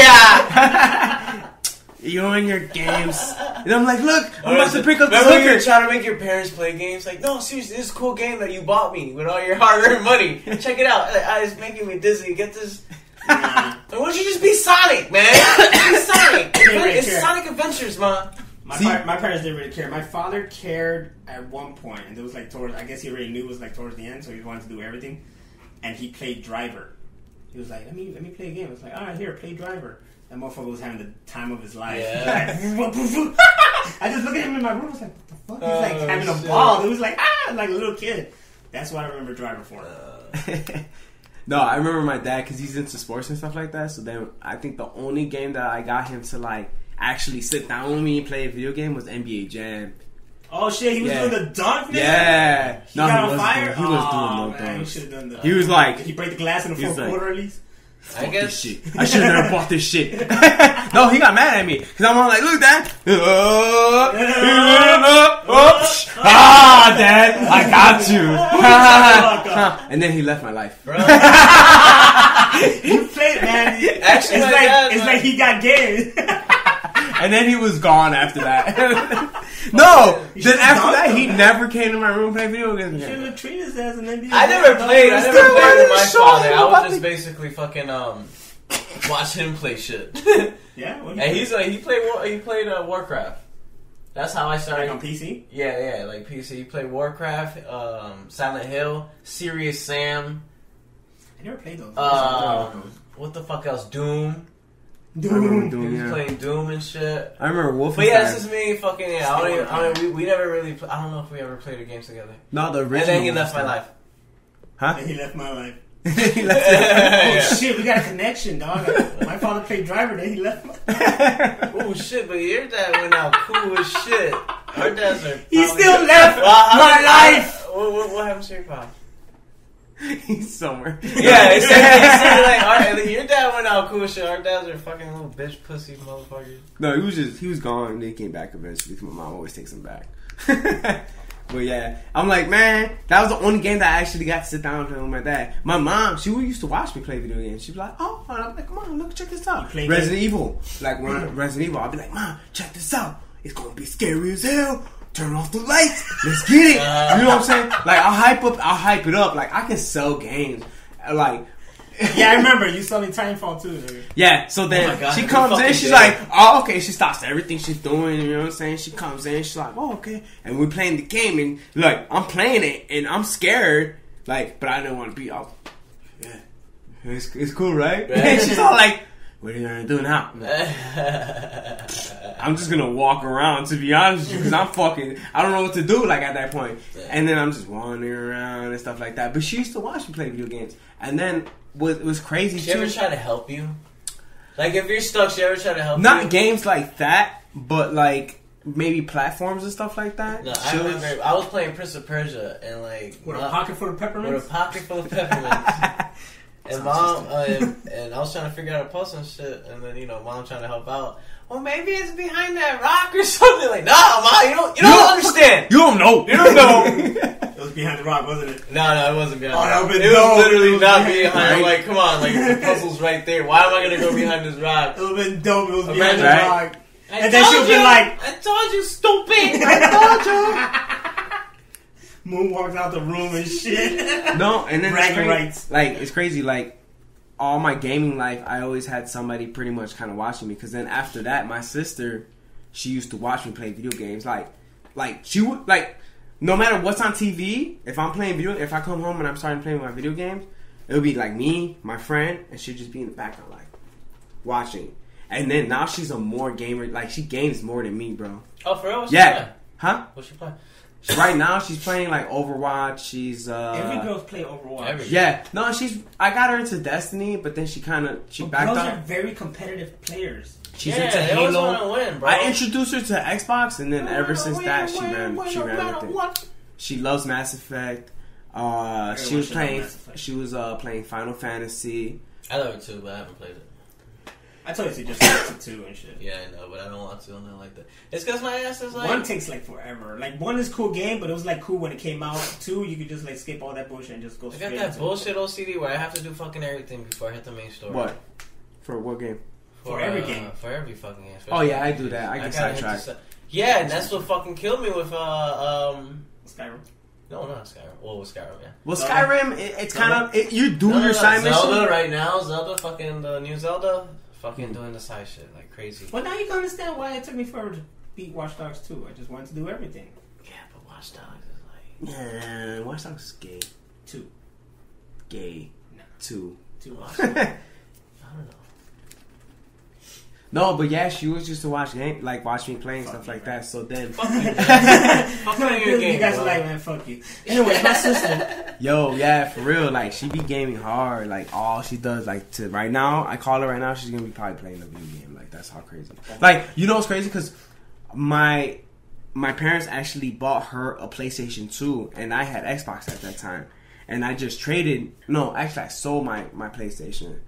You and your games. And I'm like, look, I'm about to pick up the Remember when you were hooker. trying to make your parents play games? Like, no, seriously, this is a cool game that you bought me with all your hard-earned money. Check it out. It's making me dizzy. Get this. Why don't you just be Sonic, man? Be Sonic. It's Sonic Adventures, man. My parents didn't really care. My father cared at one point, and it was like towards. I guess he already knew it was like towards the end, so he wanted to do everything. And he played Driver. He was like, "Let me play a game." I was like, "All right, here, play Driver." That motherfucker was having the time of his life. Yeah. I just looked at him in my room. I was like, "What the fuck?" He's like having a ball. It was like like a little kid. That's what I remember Driver for. No, I remember my dad because he's into sports and stuff like that. So then I think the only game that I got him to like actually sit down with me and play a video game was NBA Jam. Oh shit, he was doing the dunk thing? Yeah. He got on fire? He was doing no man, he dunks. should have done that. He was like... Did he break the glass in the fourth quarter at least? I guess. This shit. I should have never bought this shit. No, he got mad at me. Because I'm all like, look, Dad. Dad, I got you. And then he left my life. Bro. You played, man. Actually, it's like he got game. And then he was gone after that. No, then after that, he never came to my room and played video games You should again. have treated us as an NBA. I never played with my show father. him I about would just the- basically fucking watch him play shit. Yeah, what And he played Warcraft. That's how I started. like on PC. Yeah, like PC. He played Warcraft, Silent Hill, Serious Sam. I never played those. What the fuck else? Doom. I remember He Doom, was yeah. playing Doom and shit. I remember Wolfenstein. But yeah, this is me fucking. Yeah, we never really. I don't know if we ever played a game together. No, the original. And then he left my life. Huh? And he left my life. He left Yeah. Oh shit, we got a connection, dog. My father played Driver, then he left my Oh shit, but your dad went out cool as shit. Our dads are. He still left my life! What happened to your pop? He's somewhere. Yeah, it's like, alright, your dad went out cool as shit. Our dads are fucking little bitch pussy motherfuckers. No, he was gone. And then he came back eventually. Because my mom always takes him back. But yeah, I'm like, man, that was the only game that I actually got to sit down and play with my dad. My mom, she used to watch me play video games. She'd be like, oh, and I'm like, come on, look, check this out. Resident Evil. Like, when Resident Evil, I'll be like, Mom, check this out. It's gonna be scary as hell. Turn off the lights. Let's get it. You know what I'm saying? Like, I'll hype it up. Like, I can sell games. Like, Yeah, I remember. You saw me Titanfall too. Nigga. yeah, so then Oh my God, she you comes in, fucking she's did. like, oh, okay, she stops everything she's doing, you know what I'm saying? She comes in, she's like, oh, okay, and we're playing the game, and like, I'm playing it, and I'm scared, like, but I didn't want to be out. Yeah, it's cool, right? And she's all like, what are you gonna do now? I'm just gonna walk around, to be honest with you, because I don't know what to do, like, at that point. And then I'm just wandering around and stuff like that. But she used to watch me play video games. And then what was crazy, She ever try to help you? Like, if you're stuck, she ever try to help you? not games like that, but, like, maybe platforms and stuff like that. No, I remember, I was playing Prince of Persia, and like... With a pocket full of peppermints? With a pocket full of peppermints. And mom, and I was trying to figure out a puzzle and shit, and then, you know, mom trying to help out. Well, maybe it's behind that rock or something. Like, nah, mom, you don't understand. You don't know. You don't know. It was behind the rock, wasn't it? No, it wasn't behind. Oh, that would've been it dope. was literally not It was behind. I'm like, come on, like the puzzle's right there. Why am I gonna go behind this rock? It would have been dope. It was behind Imagine, the right? rock. And then she would have been like, I told you, stupid. I told you. moonwalks out the room and shit. No, and then Bragging rights. Like, it's crazy. Like, all my gaming life, I always had somebody pretty much kind of watching me. Because then after that, my sister, she used to watch me play video games. Like she would, like, no matter what's on TV, if I'm playing if I come home and I'm starting playing my video games, it would be like me, my friend, and she'd just be in the background, like, watching. And then now she's a more gamer. Like, she games more than me, bro. Oh, for real? What's Yeah. she playing? Huh? What's she playing? Right now, she's playing, like, Overwatch. She's, Every girl's play Overwatch. Every- yeah. No, I got her into Destiny, but then she backed Girls up. are very competitive players. She's yeah, into they always Halo. want to win, bro. I introduced her to Xbox, and then ever since that, she ran with it. She loves Mass Effect. She was should love playing. Mass Effect. She was playing Final Fantasy. I love it too, but I haven't played it. I told you to just watch it too and shit. Yeah, I know, but I don't want to. Nothing like that. It's because my ass is like... One takes like forever. Like, one is a cool game, but it was like cool when it came out. Two, you could just like skip all that bullshit and just go I straight got that into bullshit OCD where I have to do fucking everything before I hit the main story. What? For what game? For every game. For every fucking game. Oh yeah, I do that. I get sidetracked. Yeah, and that's what fucking killed me with Skyrim. No, not Skyrim. Well, with Skyrim, yeah. Well, Skyrim, it's kind of you do your side mission. Zelda right now, fucking the new Zelda, fucking doing the side shit like crazy. Well, now you can understand why it took me forever to beat Watch Dogs 2. I just wanted to do everything. Yeah, but Watch Dogs is like Watch Dogs is gay. 2. Gay. No. 2. 2 Watch I don't know. No, but yeah, she was used to watch me play and stuff like that. So then, Fuck you, your game. You guys are like, man, fuck you. Anyway, my sister. yo, yeah, for real, like she be gaming hard. Like all she does, like to right now, I call her right now. She's gonna be probably playing a video game. Like that's how crazy. Like you know what's crazy? Because my parents actually bought her a PlayStation 2, and I had Xbox at that time, and I just traded. No, actually, I sold my PlayStation,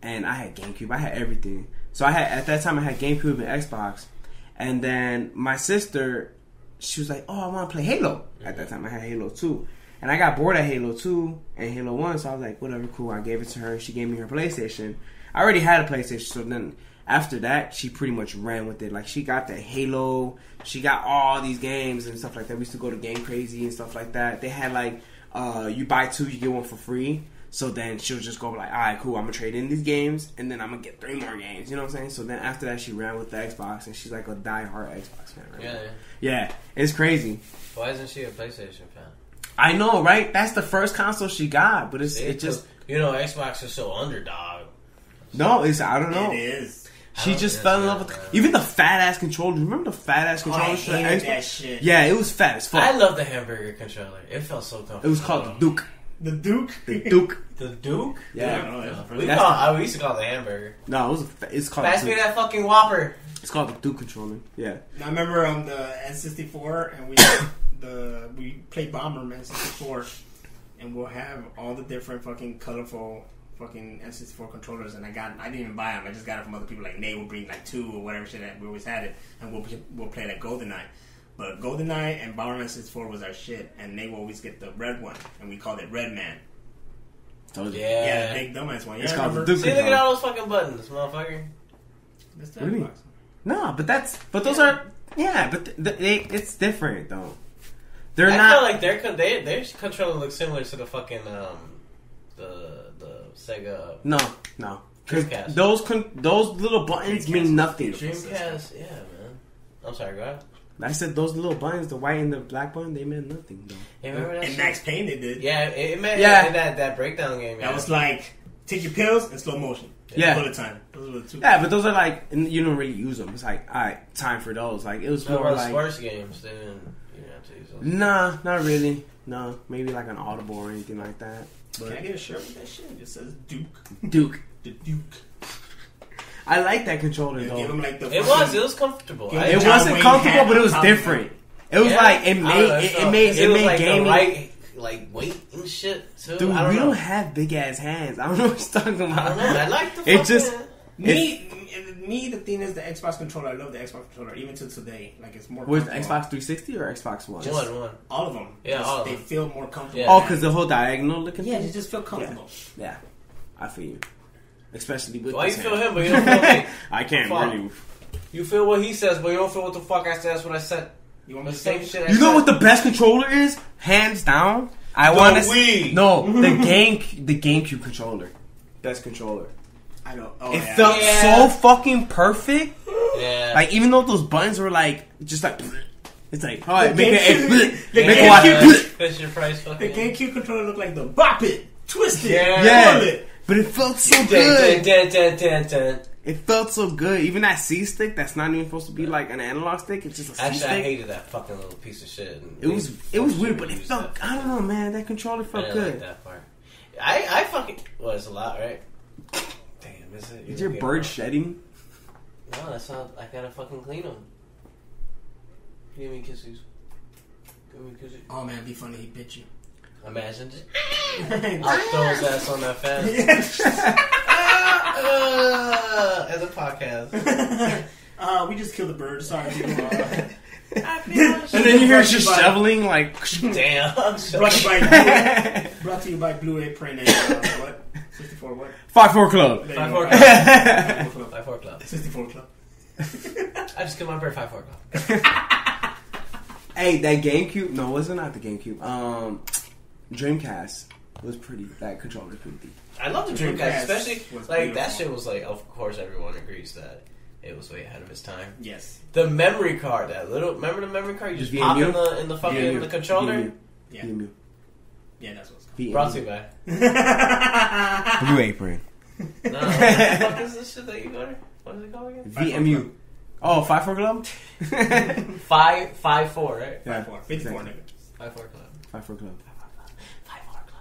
and I had GameCube. I had everything. So at that time I had GameCube and Xbox, and then my sister, she was like, "Oh, I want to play Halo." At that time I had Halo 2, and I got bored of Halo 2 and Halo 1, so I was like, "Whatever, cool." I gave it to her. She gave me her PlayStation. I already had a PlayStation, so then after that she pretty much ran with it. Like she got the Halo, she got all these games and stuff like that. We used to go to Game Crazy and stuff like that. They had like you buy 2, you get 1 for free. So then she'll just go like, all right, cool, I'm going to trade in these games, and then I'm going to get 3 more games. You know what I'm saying? So then after that, she ran with the Xbox, and she's like a die-hard Xbox fan right now. Yeah, it's crazy. Why isn't she a PlayStation fan? I know, right? That's the first console she got, but it just... You know, Xbox is so underdog. No, I don't know. It is. She just fell in love with... Even the fat-ass controller. Remember the fat-ass controller? I hated that shit. Yeah, it was fat as fuck. I love the hamburger controller. It felt so comfortable. It was called the Duke. The Duke? The Duke. The Duke? Yeah. We used to call it the hamburger. No, it's called Pass me that fucking Whopper. It's called the Duke controller. Yeah. I remember on the N64, and we played Bomberman N64, and we'll have all the different fucking colorful fucking N64 controllers, and I didn't even buy them. I just got it from other people. Like Nate would bring like 2 or whatever shit that we always had it, and we'll play like GoldenEye. But GoldenEye and Bomberman 64 was our shit, and they would always get the red one, and we called it Red Man. Yeah, the big dumbass one. It's Yeah, called the See, look at all those fucking buttons, motherfucker. That's the What do you mean? Xbox. No, but those are but it's different though. They're I not feel like their controller looks similar to the fucking the Sega no because Dreamcast. those little buttons Dreamcast. mean nothing. Dreamcast. Yeah, man. I'm sorry, go ahead. I said those little buttons, the white and the black button, they meant nothing though. Yeah, remember that And shit? Max Payne they did. Yeah, it meant Yeah. in that breakdown game. That was like, take your pills in slow motion. Yeah. Bullet time. Those were the 2. Yeah, but those are like you don't really use them. It's like all right, time for those. Like it was no, more like sports games. They didn't. You didn't have to use those. nah, not really. No, maybe like an Audible or anything like that. Can I But get a shirt with that shit? It just says Duke. Duke, The Duke. I like that controller They though. give him like the It was comfortable. Yeah, I- It John wasn't Wayne comfortable, hat but it on was top of it. different. It was Yeah? like it I don't know, made it was like gaming. the right like weight and shit too. Dude, I don't we know. don't have big ass hands. I don't know what you're talking about. I don't know. I like the It fucking. just- Me, the thing is the Xbox controller. I love the Xbox controller even to today. Like it's more. Was comfortable. Xbox 360 or Xbox One? one. All of them. Yeah, all of they them. feel more comfortable. Yeah. Oh, because the whole diagonal looking. Yeah, thing? they just feel comfortable. Yeah, I feel you. Especially with Why you this feel hand. him, but you don't feel me? I can't Fuck. really. You feel what he says, but you don't feel what the fuck I said. That's what I said. You want The me to same say shit. I You know said. what the best controller is? Hands down. I The want to. Wii. No, the GameCube controller. Best controller. I know. Oh, It yeah. felt Yeah. so fucking perfect. Yeah. Like even though those buttons were like just like. It's like, all right, The make GameCube- it. the Make GameCube- it. Fisher Price The fucking. GameCube controller looked like the Bop It, Twist It, Yeah. Pull It. But it felt so Dun, good. dun, dun, dun, dun, dun. It felt so good. Even that C stick, that's not even supposed to be like an analog stick. It's just a C Actually, I stick. hated that fucking little piece of shit. And It was they weird, but it used felt. that. I don't know, man. That controller I felt didn't like good. that part. I fucking. Well, it's a lot, right? Damn, is it? Is your bird shedding? No, that's not. I gotta fucking clean them. Give me kisses. Give me kisses. Oh man, it'd be funny. He bit you. Imagine just. I'll throw his ass on that fence. As a podcast. We just killed a bird. Sorry, people. And then you hear it just shoveling like. Damn. Brought to you by Blue Apron and what? 64 what? 5-4 Club. 5-4 5-4 Club. 5-4 Club. 64 Club. I just killed my bird 5-4 Club. Hey, that GameCube. No, was it not the GameCube? Dreamcast was pretty. That controller was pretty deep. I love the Dreamcast, especially like that beautiful. shit was like. Of course, everyone agrees that it was way ahead of its time. Yes. The memory card, that little. Remember the memory card? You just VMU? pop in the fucking the controller. Yeah. VMU. Yeah, that's what's called. VMU. Brought to you by. Blue Apron. No, what the fuck is this shit that you got? What is it called again? VMU. Oh, 5-4 Club? 5-4, right? Yeah. 5-4. 54 nigga. 5-4 Club. 5-4 Club. 5-4 Club.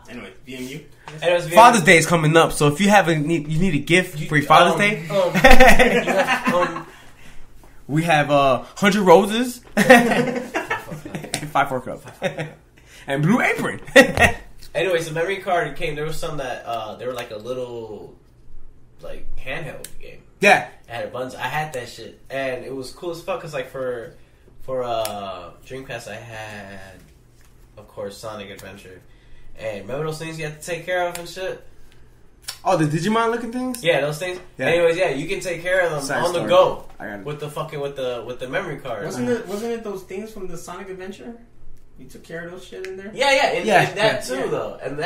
Anyway, VMU. Anyways, Father's Day is coming up, so if you you need a gift for your Father's Day, you have, we have 100 Roses and 5-4 Club and Blue Apron. anyways, the memory card came. There was some that they were like a little like handheld game. Yeah. It had a buttons. I had that shit, and it was cool as fuck. Cause like for Dreamcast, I had, of course, Sonic Adventure. And remember those things you had to take care of and shit? Oh, the Digimon looking things? Yeah, those things. Yeah. Anyways, yeah, you can take care of them Side on the story. go I got it. with the fucking with the memory card. Wasn't it those things from the Sonic Adventure? You took care of those shit in there? Yeah, and that yeah. too though, and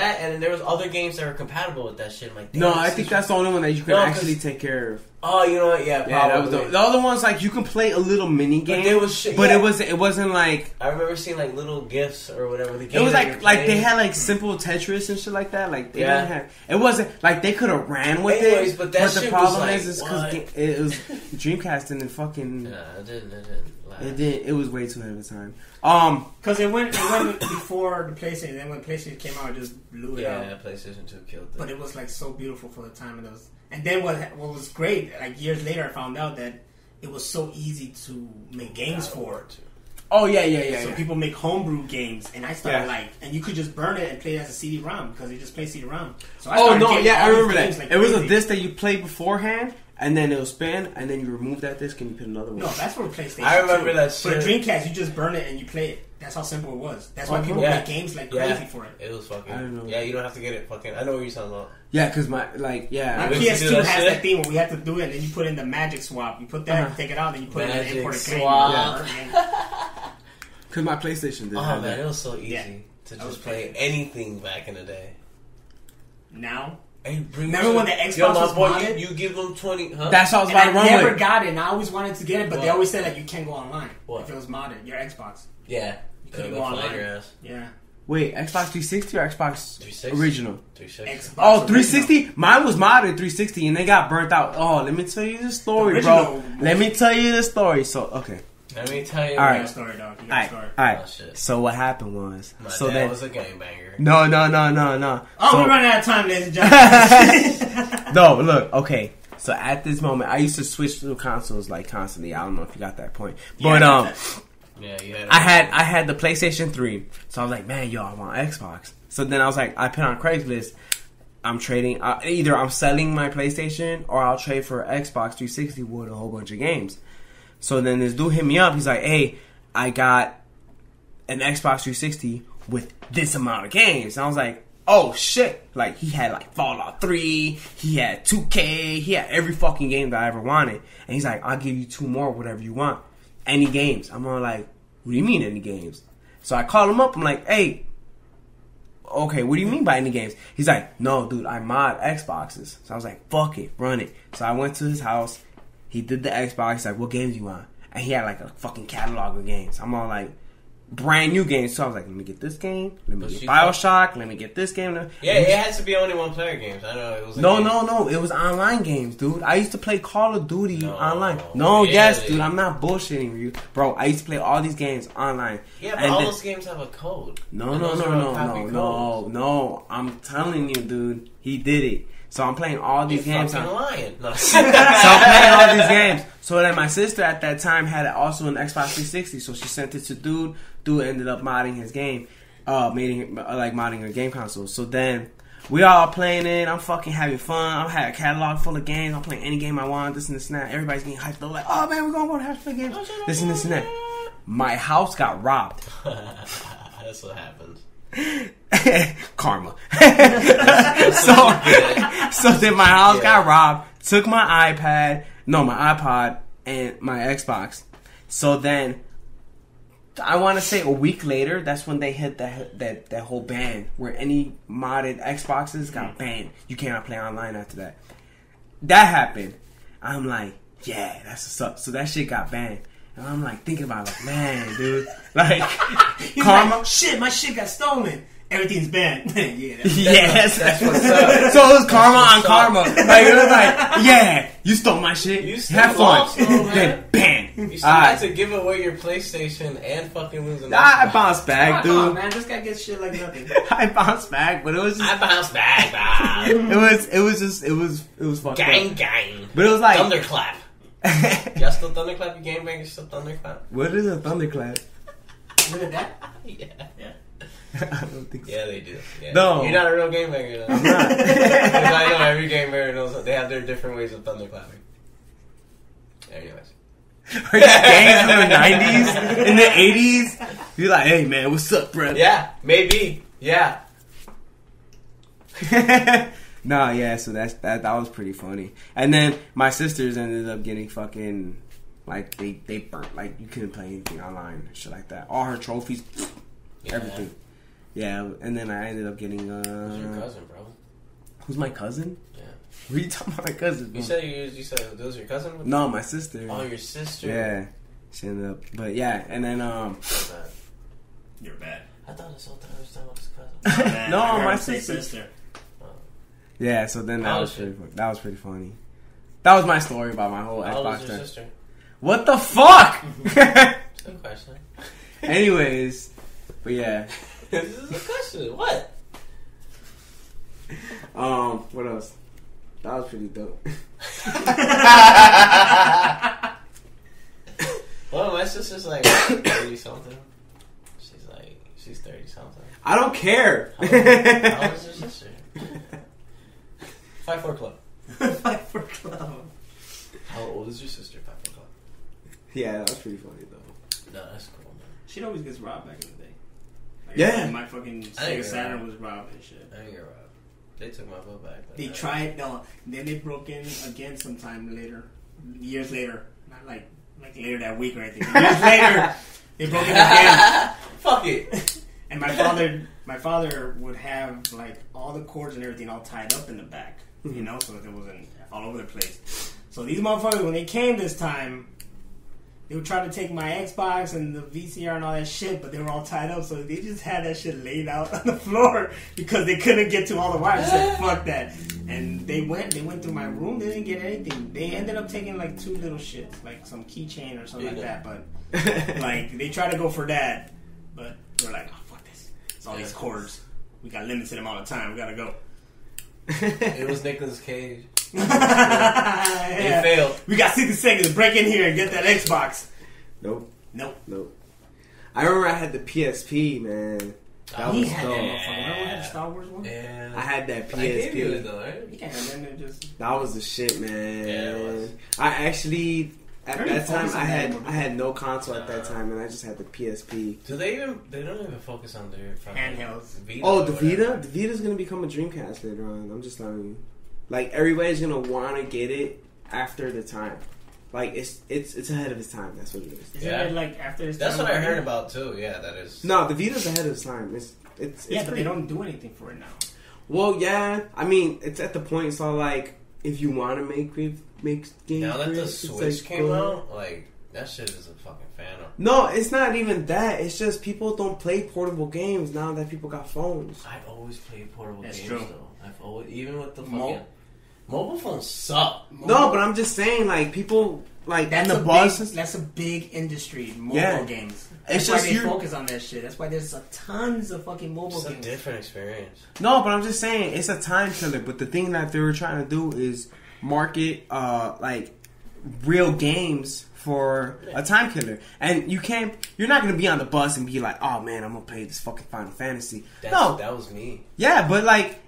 there was other games that were compatible with that shit. I'm like, damn, No, this I think is- that's the only one that you can No, actually 'cause- take care of. Oh, you know what? Yeah, Yeah, that was probably. the other ones like you can play a little mini game, there was shit- but yeah. it wasn't like I remember seeing like little gifts or whatever. The it game was that you're like they playing. had like simple Tetris and shit like that. Like they Yeah. didn't have it wasn't like they could have ran with Anyways, it. but that the shit problem was like, is because what? it was Dreamcast didn't fucking Nah, it didn't. Last. it did it was way too ahead of the time. Because it went before the PlayStation. Then when PlayStation came out, it just blew it out. Yeah, PlayStation 2 killed it. But it was like so beautiful for the time, and it was. And then what was great? Like years later, I found out that it was so easy to make games for. Oh yeah. So people make homebrew games, and I started Yeah. and you could just burn it and play it as a CD-ROM because they just play CD-ROM. So I Oh started no, getting yeah, I all these remember that. games like It was a crazy. disc that you played beforehand, and then it'll spin, and then you remove that disc and you put another one. No, that's for PlayStation. I remember 2. that For the shit. Dreamcast, you just burn it and you play it. That's how simple it was. That's why Uh-huh. people Yeah. make games like crazy for it. It was fucking. I don't know. Yeah, you don't have to get it fucking. I know what you're talking about. Yeah, because my My We used to PS2 do that has shit. that thing where we have to do it, and then you put in the magic swap. You put that, you take it out, then you put it in Magic the import swap. because my PlayStation didn't Oh have man, that. it was so easy Yeah. to That was just play crazy. anything back in the day. Now, Hey, Remember when the Xbox Yo, my was boy, modded? you give them 20, huh? That's what I was and about I to run never with. got it, and I always wanted to get it, but they What? always said like you can't go online What? if it was modded. Your Xbox, Yeah. you couldn't They'll go find online. your ass. Yeah, Wait, Xbox 360 or Xbox 360. original? 360. Xbox. Oh, original. 360? Mine was modded 360 and they got burnt out. Oh, let me tell you the story, The bro. original- Let me tell you the story. So, okay. Let me tell you. All You right. got a story, dog. You got a Alright, story. alright. Oh, shit. So what happened was, My so dad then, was a gangbanger. no. Oh, So- we're running out of time, ladies and gentlemen. No, look, okay. So at this moment, I used to switch through consoles like constantly. I don't know if you got that point, Yeah, but I got that. Yeah, you had. I had the PlayStation 3, so I was like, man, yo, I want Xbox. So then I was like, I put on Craigslist. I'm trading. Either I'm selling my PlayStation or I'll trade for Xbox 360 with a whole bunch of games. So then this dude hit me up. He's like, hey, I got an Xbox 360 with this amount of games. And I was like, oh shit. Like, he had like Fallout 3, he had 2K, he had every fucking game that I ever wanted. And he's like, I'll give you 2 more, whatever you want. Any games. I'm all like, what do you mean any games? So I call him up. I'm like, hey, okay, what do you mean by any games? He's like, no, dude, I mod Xboxes. So I was like, fuck it, run it. So I went to his house. He did the Xbox. He's like, what games you want? And he had like a fucking catalog of games. I'm all like, brand new games. So I was like, let me get this game. Let me But get you- Bioshock. Let me get this game. Yeah, it had to be only one player games. I know it was. No. It was online games, dude. I used to play Call of Duty No, online. No, yes, really? dude. I'm not bullshitting you, bro. I used to play all these games online. Yeah, but And all then- those games have a code. No. And those are copy codes. No. I'm telling you, dude. He did it. So I'm playing all these You're games. fucking So lying. No. I'm playing all these games. So then my sister at that time had also an Xbox 360. So she sent it to dude. Dude ended up modding his game. Modding her game console. So then we all playing it. I'm fucking having fun. I had a catalog full of games. I'm playing any game I want. This and this and that. Everybody's getting hyped up. Like, oh man, we're gonna go to have to play games. This and this and that. My house got robbed. That's what happens. Karma. So then my house got robbed. Took my iPod, and my Xbox. So then, I want to say a week later, that's when they hit that whole ban where any modded Xboxes got banned. You cannot play online after that. That happened. I'm like, yeah, that's what's up. So that shit got banned. And I'm like thinking about it, like, man, dude, like karma. Like, shit, my shit got stolen. Everything's banned. Yeah, that's what's up. So it was karma on karma. Like it was like, yeah, you stole my shit. You still have fun. lost, though, Then ban. You still had to give away your PlayStation and fucking lose an I Xbox. bounced back, Come on, dude. man, this guy gets shit like nothing. I bounced back, but it was just, I bounced back, man. it was fucked Gang, up. gang. But it was like Thunderclap. Y'all still thunderclap? You gangbangers still thunderclap? What is a thunderclap? Look at that. Yeah. I don't think so. Yeah, they do. Yeah. No. You're not a real gangbanger, though. I'm not. Because I know every gangbanger knows they have their different ways of thunderclapping. Anyways. Are you gangs in the 90s? In the 80s? You're like, hey man, what's up, bro? Yeah, maybe. Yeah. No, yeah, so that was pretty funny. And then my sisters ended up getting fucking, like, they burnt, like, you couldn't play anything online and shit like that. All her trophies, everything. Yeah, and then I ended up getting, Who's your cousin, bro? Who's my cousin? Yeah. What are you talking about, my cousin? You said it was your cousin? No, my sister. Oh, your sister? Yeah. She ended up, but yeah, and then, So bad. You're bad. I thought this whole time I was talking about his cousin. Man, No, I heard my him say sister. Oh. Yeah, so then How that was was she? pretty funny. That was my story about my whole How old Xbox is your time. sister? What the fuck? Good question. Anyways, but yeah. This is a question. What? What else? That was pretty dope. Well, my sister's like 30 something. She's 30 something. I don't care. How old is your sister? 5'4" Club. Fight for club. How old is your sister? 5'4" Club. Yeah, that was pretty funny though. No, that's cool, man. Shit always gets robbed back in the day. Like, Yeah. My fucking I think Sega you're Saturn right. was robbed and shit. I think you're right. They took my book back. But They tried, no, then they broke in again sometime later. Years later. Not like later that week or anything. Years later, they broke in again. Fuck it. And my father would have like all the cords and everything all tied up in the back, you know, so that it wasn't all over the place. So these motherfuckers, when they came this time, they would try to take my Xbox and the VCR and all that shit, but they were all tied up, so they just had that shit laid out on the floor because they couldn't get to all the wires. They said, fuck that. And they went through my room, they didn't get anything. They ended up taking like two little shits, like some keychain or something like that, but like they tried to go for that, but we're like, oh fuck this. It's all these cords. We got limited amount of time, we gotta go. It was Nicolas Cage. Yeah. They failed. We got 60 seconds to break in here and get that Xbox. Nope. Nope. I remember I had the PSP, man. That He was had dope. that motherfucker. Remember we had the Star Wars one? Yeah. I had that I gave you it PSP. though, right? Yeah, and then it just... That was the shit, man. Yeah, it was. I actually at Really that time focus on I that had one. I had no console at that time, and I just had the PSP. Do they even? They don't even focus on their fucking Handhelds. Vita Oh, or the whatever. Vita? The Vita's gonna become a Dreamcast later on. I'm just telling you. Like everybody's gonna wanna get it after the time. Like it's ahead of its time. That's what it is. Isn't Yeah. it like after this That's time what I already? heard about too. Yeah, that is. No, the Vita's ahead of its time. It's Yeah, but pretty- they don't do anything for it now. Well, yeah. I mean, it's at the point. So like, if you want to make games, Now that the it's Switch like, came go ahead. out, like that shit is a fucking phantom. No, it's not even that. It's just people don't play portable games now that people got phones. I've always played portable That's games true. though. I've always, even with the fucking Mo- mobile phones suck. No, but I'm just saying, like people like That's the a bus. big, that's a big industry. Mobile Yeah. games. It's That's why just they you're- focus on that shit. That's why there's tons of fucking mobile It's a games. different experience. No, but I'm just saying it's a time killer. But the thing that they were trying to do is market like real games for a time killer. And you're not gonna be on the bus and be like, oh man, I'm gonna play this fucking Final Fantasy. That was me. Yeah, but like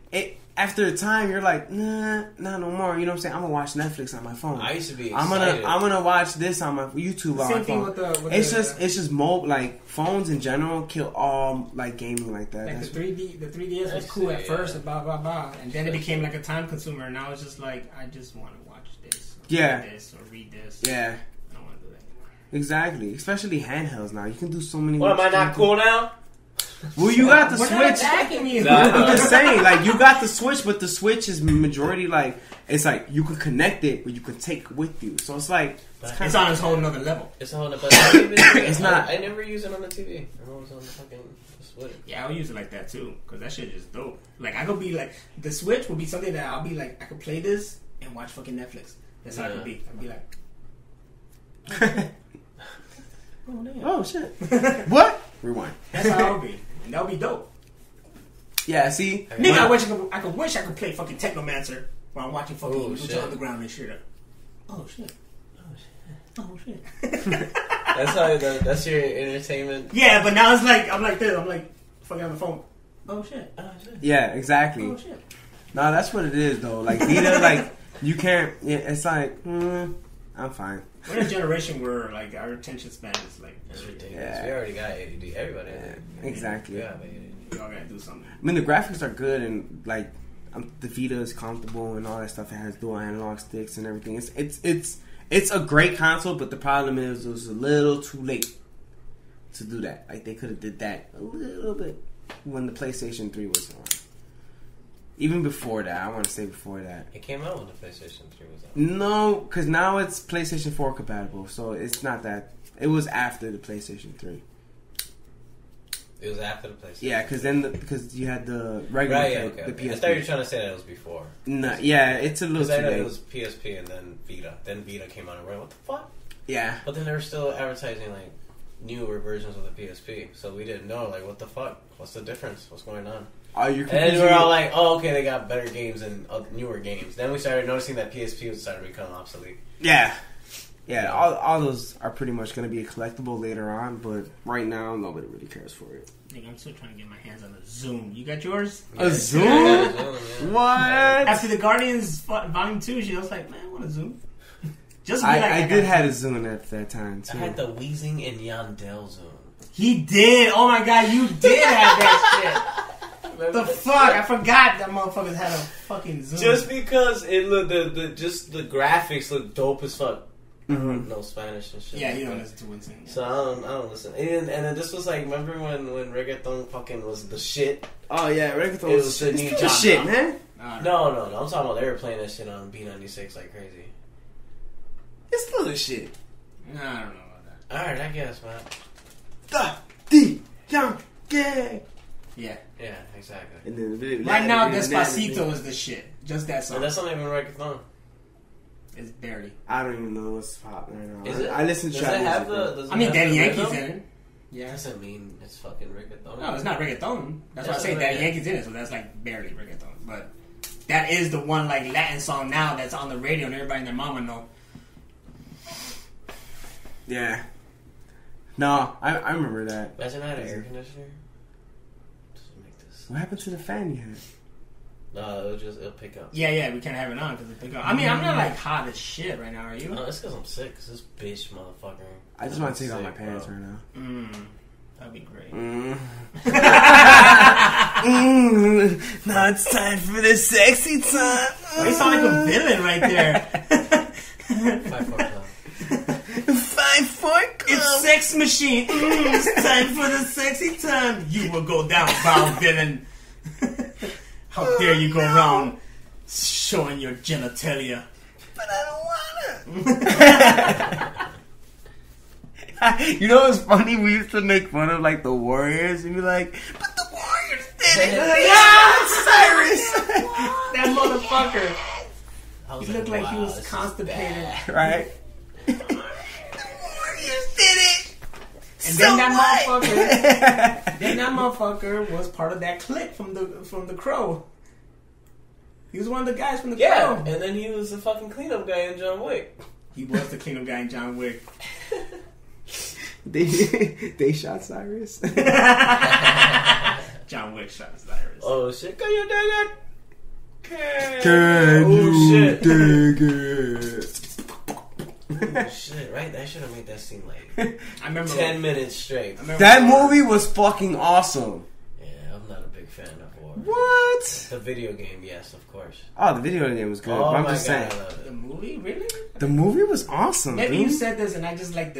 after a time, you're like, nah, not no more. You know what I'm saying? I'm gonna watch Netflix on my phone. I used to be I'm excited. gonna watch this on my YouTube on my Same thing phone. with It's just like phones in general kill all like gaming like that. like That's the 3DS was cool at first, and blah blah blah, and then it became like a time consumer. And now it's just like I just want to watch this, or read this, or read this. yeah, I don't want to do that anymore. exactly. Especially handhelds now. You can do so many. What, am I not cool now? Well, you got the We're not Switch. attacking you. I'm just saying, like, you got the Switch, but the Switch is majority like it's like you can connect it, but you can take it with you. So it's like It's on its whole another level. It's a whole other. It's not. I never use it on the TV. I always on the fucking Switch. Yeah, I'll use it like that too, because that shit is dope. Like I could be like the Switch will be something that I'll be like I could play this and watch fucking Netflix. That's how I could be. I'd be like, oh damn, oh shit, what? Rewind. that's how I'll be. And that'll be dope. Yeah, see, Nigga, I wish I could play fucking Technomancer while I'm watching fucking Lucha Underground and shit. Oh shit. Oh shit. That's your entertainment. Yeah, but now it's like I'm like this. I'm like fucking on the phone. Oh shit. Oh shit. Yeah, exactly. Oh shit. No, that's what it is though. Like Vita, like you can't. Yeah, it's like I'm fine. We're in a generation where like our attention span is like It's ridiculous. Yeah. We already got ADD. Everybody. Yeah, has ADD. exactly. We have ADD. we all gotta do something. I mean, the graphics are good and like the Vita is comfortable and all that stuff. It has dual analog sticks and everything. It's a great console, but the problem is it was a little too late to do that. Like they could have did that a little bit when the PlayStation 3 was on. Even before that, I want to say before that. It came out when the PlayStation 3 was out. No, because now it's PlayStation 4 compatible, so it's not that. It was after the PlayStation 3. It was after the PlayStation. Yeah, because you had the regular, Right, yeah, okay. the PSP. I thought you were trying to say that it was before. No, yeah, it's a little Because I too know late. it was PSP and then Vita. Then Vita came out and we're like, what the fuck? Yeah, But then they were still advertising like newer versions of the PSP. So we didn't know, like, what the fuck? What's the difference? What's going on? oh, you're And then confusing we're all it. like, oh, okay, they got better games and newer games. Then we started noticing that PSP was starting to become obsolete. Yeah. Yeah, all those are pretty much going to be a collectible later on, but right now, nobody really cares for it. Nigga, I'm still trying to get my hands on a Zoom. You got yours? A Zoom? Yeah, yeah. What? After the Guardians Volume 2, she was like, man, I want a Zoom. Just to be like, I did have a Zoom at that time, I too. had the Weezing and Yandel Zoom. He did. Oh my god, you did have that shit. The fuck? I forgot that motherfuckers had a fucking Zoom. Just because it looked, the graphics looked dope as fuck. Mm-hmm. No Spanish and shit. Yeah, like you don't that. listen to Winston. So I don't listen. And then this was like, remember when reggaeton fucking was the shit? Oh, yeah, reggaeton It was was the new it's genre. shit, man. No. I'm talking about they were playing that shit on B96 like crazy. It's still the shit. No, I don't know about that. Alright, I guess, man. Young gang. Yeah. Yeah, exactly. And then the Right now, Despacito is the shit. Just that song. And that's not even reggaeton. It's barely. I don't even know what's popping right now. Is it? I listen to Does trap it have music, the? Does it I mean, have Daddy the Yankee's rhythm? in it. Yeah. Doesn't mean it's fucking reggaeton. No, it's not reggaeton. That's why I That's say not Daddy reggaeton. Yankee's in it, so that's like barely reggaeton. But that is the one like Latin song now that's on the radio and everybody and their mama know. Yeah. No, I remember that. Imagine I had an air conditioner. Just make this. What happened to the fan you had? No, it'll pick up. Yeah, we can't have it on because it pick up. I mean, I'm not like hot as shit right now. Are you? No, it's because I'm sick. Cause this bitch motherfucker. I just want to take I'm off my sick, pants bro. right now. That'd be great. Now it's time for the sexy time. Oh, you sound like a villain right there. 5-4 club. 5-4 It's Sex Machine. It's time for the sexy time. You will go down, foul villain. How dare you go around showing your genitalia? But I don't wanna. You know what's funny? We used to make fun of like the Warriors and be like, but the Warriors did it. Yeah, Cyrus. That motherfucker. I was He looked like he wow, was this is constipated. bad. Right? The Warriors did it. And So then what? that motherfucker was part of that clique from the Crow. He was one of the guys from the Yeah, Crow. and then he was the fucking cleanup guy in John Wick. He was the cleanup guy in John Wick. They shot Cyrus. John Wick shot Cyrus. Oh shit, can you dig it? Can you shit. dig it? Oh, shit, right? That should have made that seem like I remember 10 minutes straight. That movie was fucking awesome. Yeah, I'm not a big fan of horror. What? The video game, yes, of course. Oh, the video game was good. Oh but I'm my just God, saying. I love it. The movie, really? The movie was awesome, Maybe dude. you said this and I just like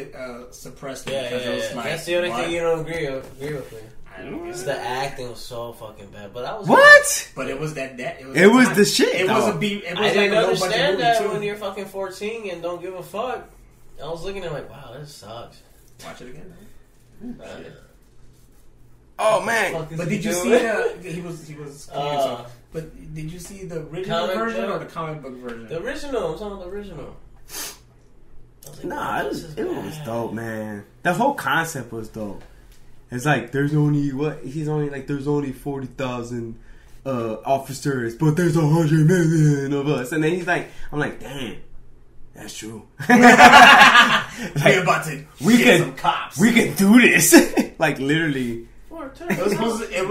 suppressed it because it was like. That's the only what? thing you don't agree with me. I don't It's know. the acting was so fucking bad, but I was What? But it was that. It was the shit, It was though. a beat. It was I like didn't a low budget understand movie that too. when you're fucking 14 and don't give a fuck. I was looking at it like, wow, this sucks. Watch it again. Oh man. But did you see the? He was. But did you see the original Comic version book? or the comic book version? The original. I'm talking about the original. I was like, Nah, wow, it this is was bad. dope, man. The whole concept was dope. It's like there's only there's only 40,000 officers, but there's 100 million of us. And then he's like, I'm like, damn, that's true. We're about to we get can some cops. we can do this. Like literally. It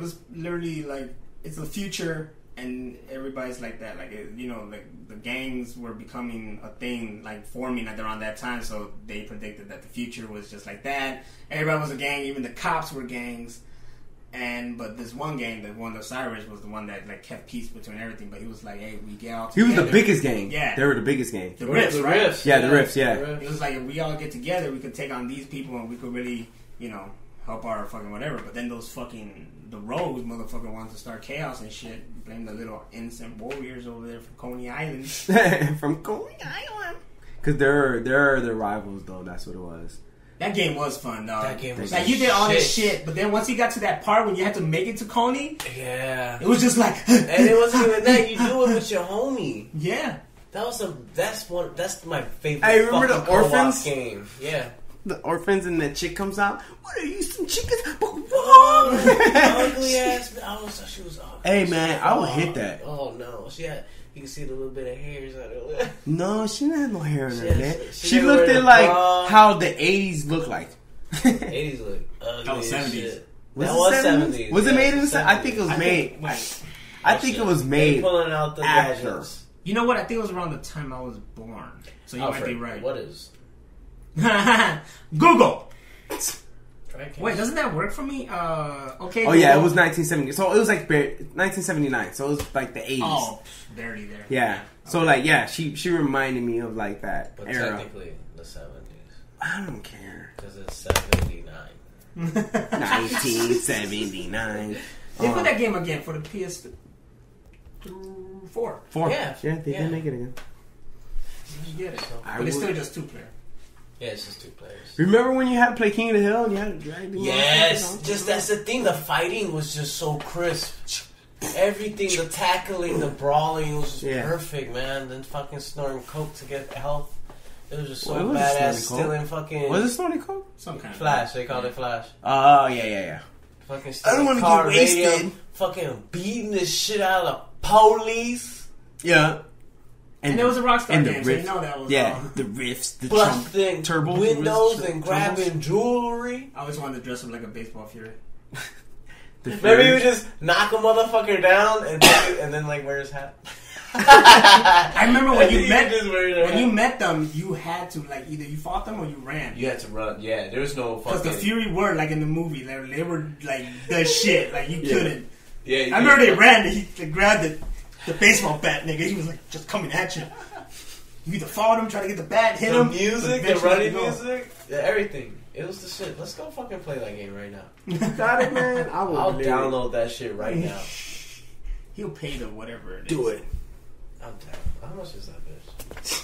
was literally like it's the future, and everybody's like that. Like like the gangs were becoming a thing, like forming at around that time. So they predicted that the future was just like that. Everybody was a gang. Even the cops were gangs. But this one gang, the one of Cyrus, was the one that like kept peace between everything. But he was like, "Hey, we get all He together." was the biggest gang. Yeah. They were the biggest gang. The Riffs, right? Yeah, the Riffs, yeah. It was like if we all get together, we could take on these people, and we could really, help our fucking whatever. But then those the rogues motherfucker wanted to start chaos and shit. Blame the little innocent warriors over there from Coney Island. From Coney Island. Because they're the rivals, though. That's what it was. That game was fun, dog. That game was like you did all this shit, but then once you got to that part when you had to make it to Coney, Yeah. it was just like, And it wasn't even that. You do it with your homie. yeah. That's my favorite. Hey, remember the fucking co-op orphans? game? Yeah. The orphans and the chick comes out. What are you, some chickens? Ugly ass. I always thought she was ugly. Hey man, I would hit that. Oh no, she had. You can see the little bit of hairs on her lip. No, she didn't have no hair in her She neck. has- she She never looked wear at a like bra. how the 80s look like. 80s look ugly. That was as 70s. shit. Was That it was 70s? 70s. Was it yeah, made in the 70s? I think it was made. I think it was They made pulling out the after. gadgets. You know what? I think it was around the time I was born. So you might be Alfred, right. What is? Google. Right, Wait, doesn't that work for me? Okay. Oh yeah, it Google. was 1970. So it was like 1979. So it was like the 80s. Oh, barely there. Yeah. So like she reminded me of like that But era. technically, the 70s. I don't care. Because it's 79. 1979. They put that game again for the PS4. 4. Yeah. Yeah, they Yeah. did make it again. You get it. I But it's would- still just 2-player. Yeah, it's just 2 players. Remember when you had to play King of the Hill and you had to drag the Yes, motherfuckers just that's the thing. The fighting was just so crisp. Everything, the tackling, the brawling was just Yeah. perfect, man. Then fucking snorting coke to get health. It was just so Well, it was badass. snorting coke. Stealing fucking Was it Snorty Coke? Some kind Flash. They called it Flash. Oh yeah. Fucking I don't stealing wanna car get wasted. radio. Fucking beating the shit out of the police. Yeah. And there was a Rockstar and the game, so you riffs. know that was. Yeah, the riffs, the Busting turbos, windows the and turbos. grabbing jewelry. I always wanted to dress up like a baseball fury. The Maybe you Furies. just knock a motherfucker down and then like wear his hat. I remember when you met just wear your when hat. you met them, you had to like either you fought them or you ran. You had to run. Yeah, there was no Because fucking. the Fury were like in the movie, they were like the shit. Like you couldn't. Yeah, I remember they ran. They grabbed the baseball bat, nigga. He was like just coming at you. You either fought him, try to get the bat, hit The him. music, but the running eventually music, yeah, everything. It was the shit. Let's go fucking play that game right now. Got it, man. I'll download that shit right now. He'll pay the whatever it is. Do it. I'm down. How much is that bitch?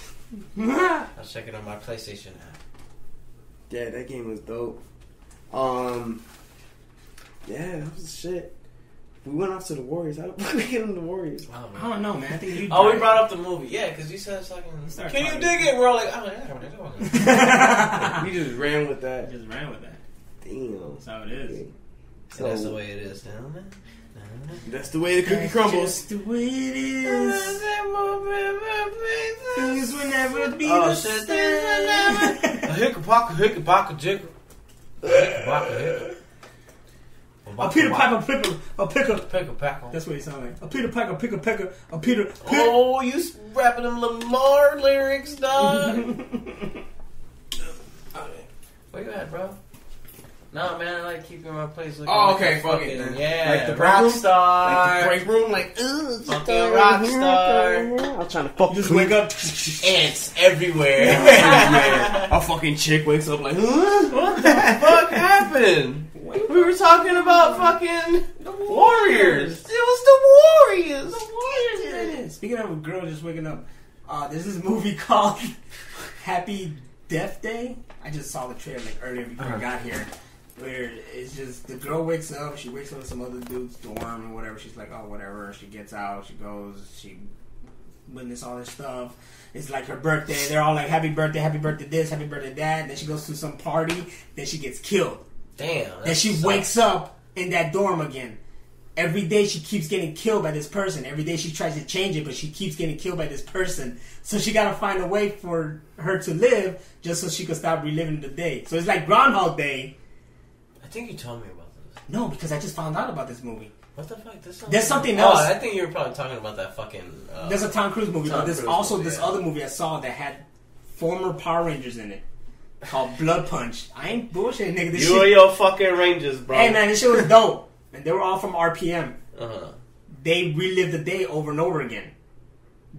I'll check it on my PlayStation app. Yeah, that game was dope. Yeah, that was shit. We went off to the Warriors. How the fuck we get on the Warriors? Oh, I don't know, man. I think you. oh, we brought up the movie. Yeah, because you said fucking. Start Can you talking. dig it? We're all like, oh, yeah. We just ran with that. just ran with that. Damn. That's how it is. So That's the way it is now, man. that's the way the cookie crumbles. Just the way it is. Things will never be Oh, the shit. same. A hicka-pocka, hicka-pocka, jicka. A hicka-pocka, hicka. A Peter Piper picker, a picker. Pickle. That's what he sounded like. A Peter Piper picker, a Peter. Oh, you rapping them Lamar lyrics, dog. Where you at, bro? No, man, I like keeping my place looking Oh, like okay, a fuck fucking, it. yeah, Like the break rock room? star. Like the break room, like, fucking rock star. I'm trying to fuck Just wake up. Ants everywhere. yeah. A fucking chick wakes up like, huh? What the fuck happened? We were talking about fucking Warriors. It was the Warriors. Speaking of a girl just waking up, there's this movie called Happy Death Day. I just saw the trailer like earlier before I got here. Where it's just the girl wakes up, she wakes up in some other dude's dorm or whatever. She's like, oh, whatever. She gets out, she goes, she witness all this stuff. It's like her birthday. They're all like, happy birthday this, happy birthday that. Then she goes to some party. Then she gets killed. Damn. Then she wakes up in that dorm again. Every day she keeps getting killed by this person. Every day she tries to change it, but she keeps getting killed by this person. So she gotta find a way for her to live just so she can stop reliving the day. So it's like Groundhog Day. I think you told me about this. No, because I just found out about this movie. What the fuck? There's something else. Oh, I think you were probably talking about that fucking... There's a Tom Cruise movie, but there's also this yeah. other movie I saw that had former Power Rangers in it called Blood Punch. I ain't bullshitting, nigga. This You shit, and your fucking Rangers, bro. hey, man, this shit was dope. And they were all from RPM. Uh-huh. They relived the day over and over again.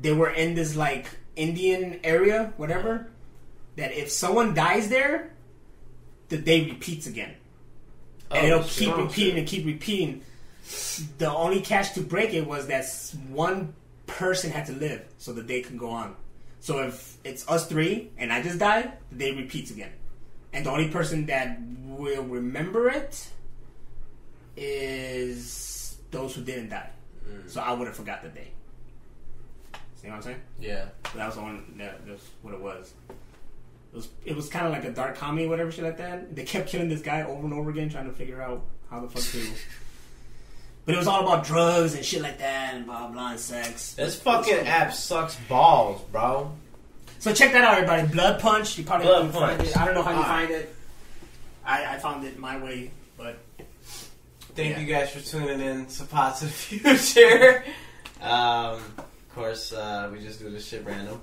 They were in this, like, Indian area, whatever, that if someone dies there, the day repeats again. And it'll keep repeating and keep repeating. The only catch to break it was that one person had to live so the day can go on. So if it's us three and I just died, the day repeats again. And the only person that will remember it is those who didn't die. So I would have forgot the day. See what I'm saying? Yeah. So that was the one. That's what it was. It was kind of like a dark comedy, whatever shit like that. They kept killing this guy over and over again, trying to figure out how the fuck to. But it was all about drugs and shit like that, and blah blah and sex. This fucking app sucks balls, bro. So check that out, everybody. Blood Punch. You probably Blood can find Punch. it. I don't know how you find it. I found it my way, but Thank you guys for tuning in to Pot to the Future. Of course, we just do this shit random.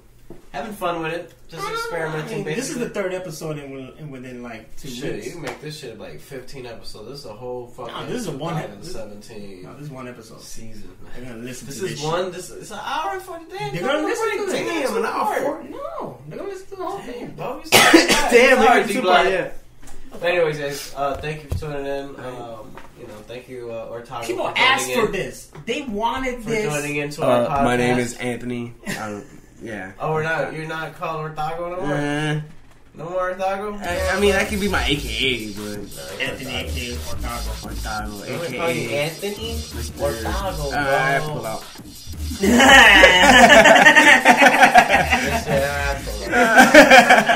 Having fun with it. Just experimenting, basically. This is the third episode in within like 2 Shit, weeks. you can make this shit like 15 episodes. This is a whole fucking No, this is a one- 2017 No, this is one episode. season. They're gonna listen This to is this one. shit. This it's an hour and 40 days. They're gonna listen to it. Damn, an hour. No, they're gonna listen to the whole thing. Bro, you Damn, sorry, look at D-Block. yeah. But anyways, guys, thank you for tuning in. Thank you, Ortagu. People for asked joining for in, this. They wanted for this. joining into our podcast. My name is Anthony. Yeah. Oh, you're not calling Ortagu no more? No more Ortagu? I mean, that could be my AKA, but Anthony aka Ortago. Ortago, I'm gonna call you AKA. Anthony Ortagu, bro. I pull out. Yes, yeah, I pull out.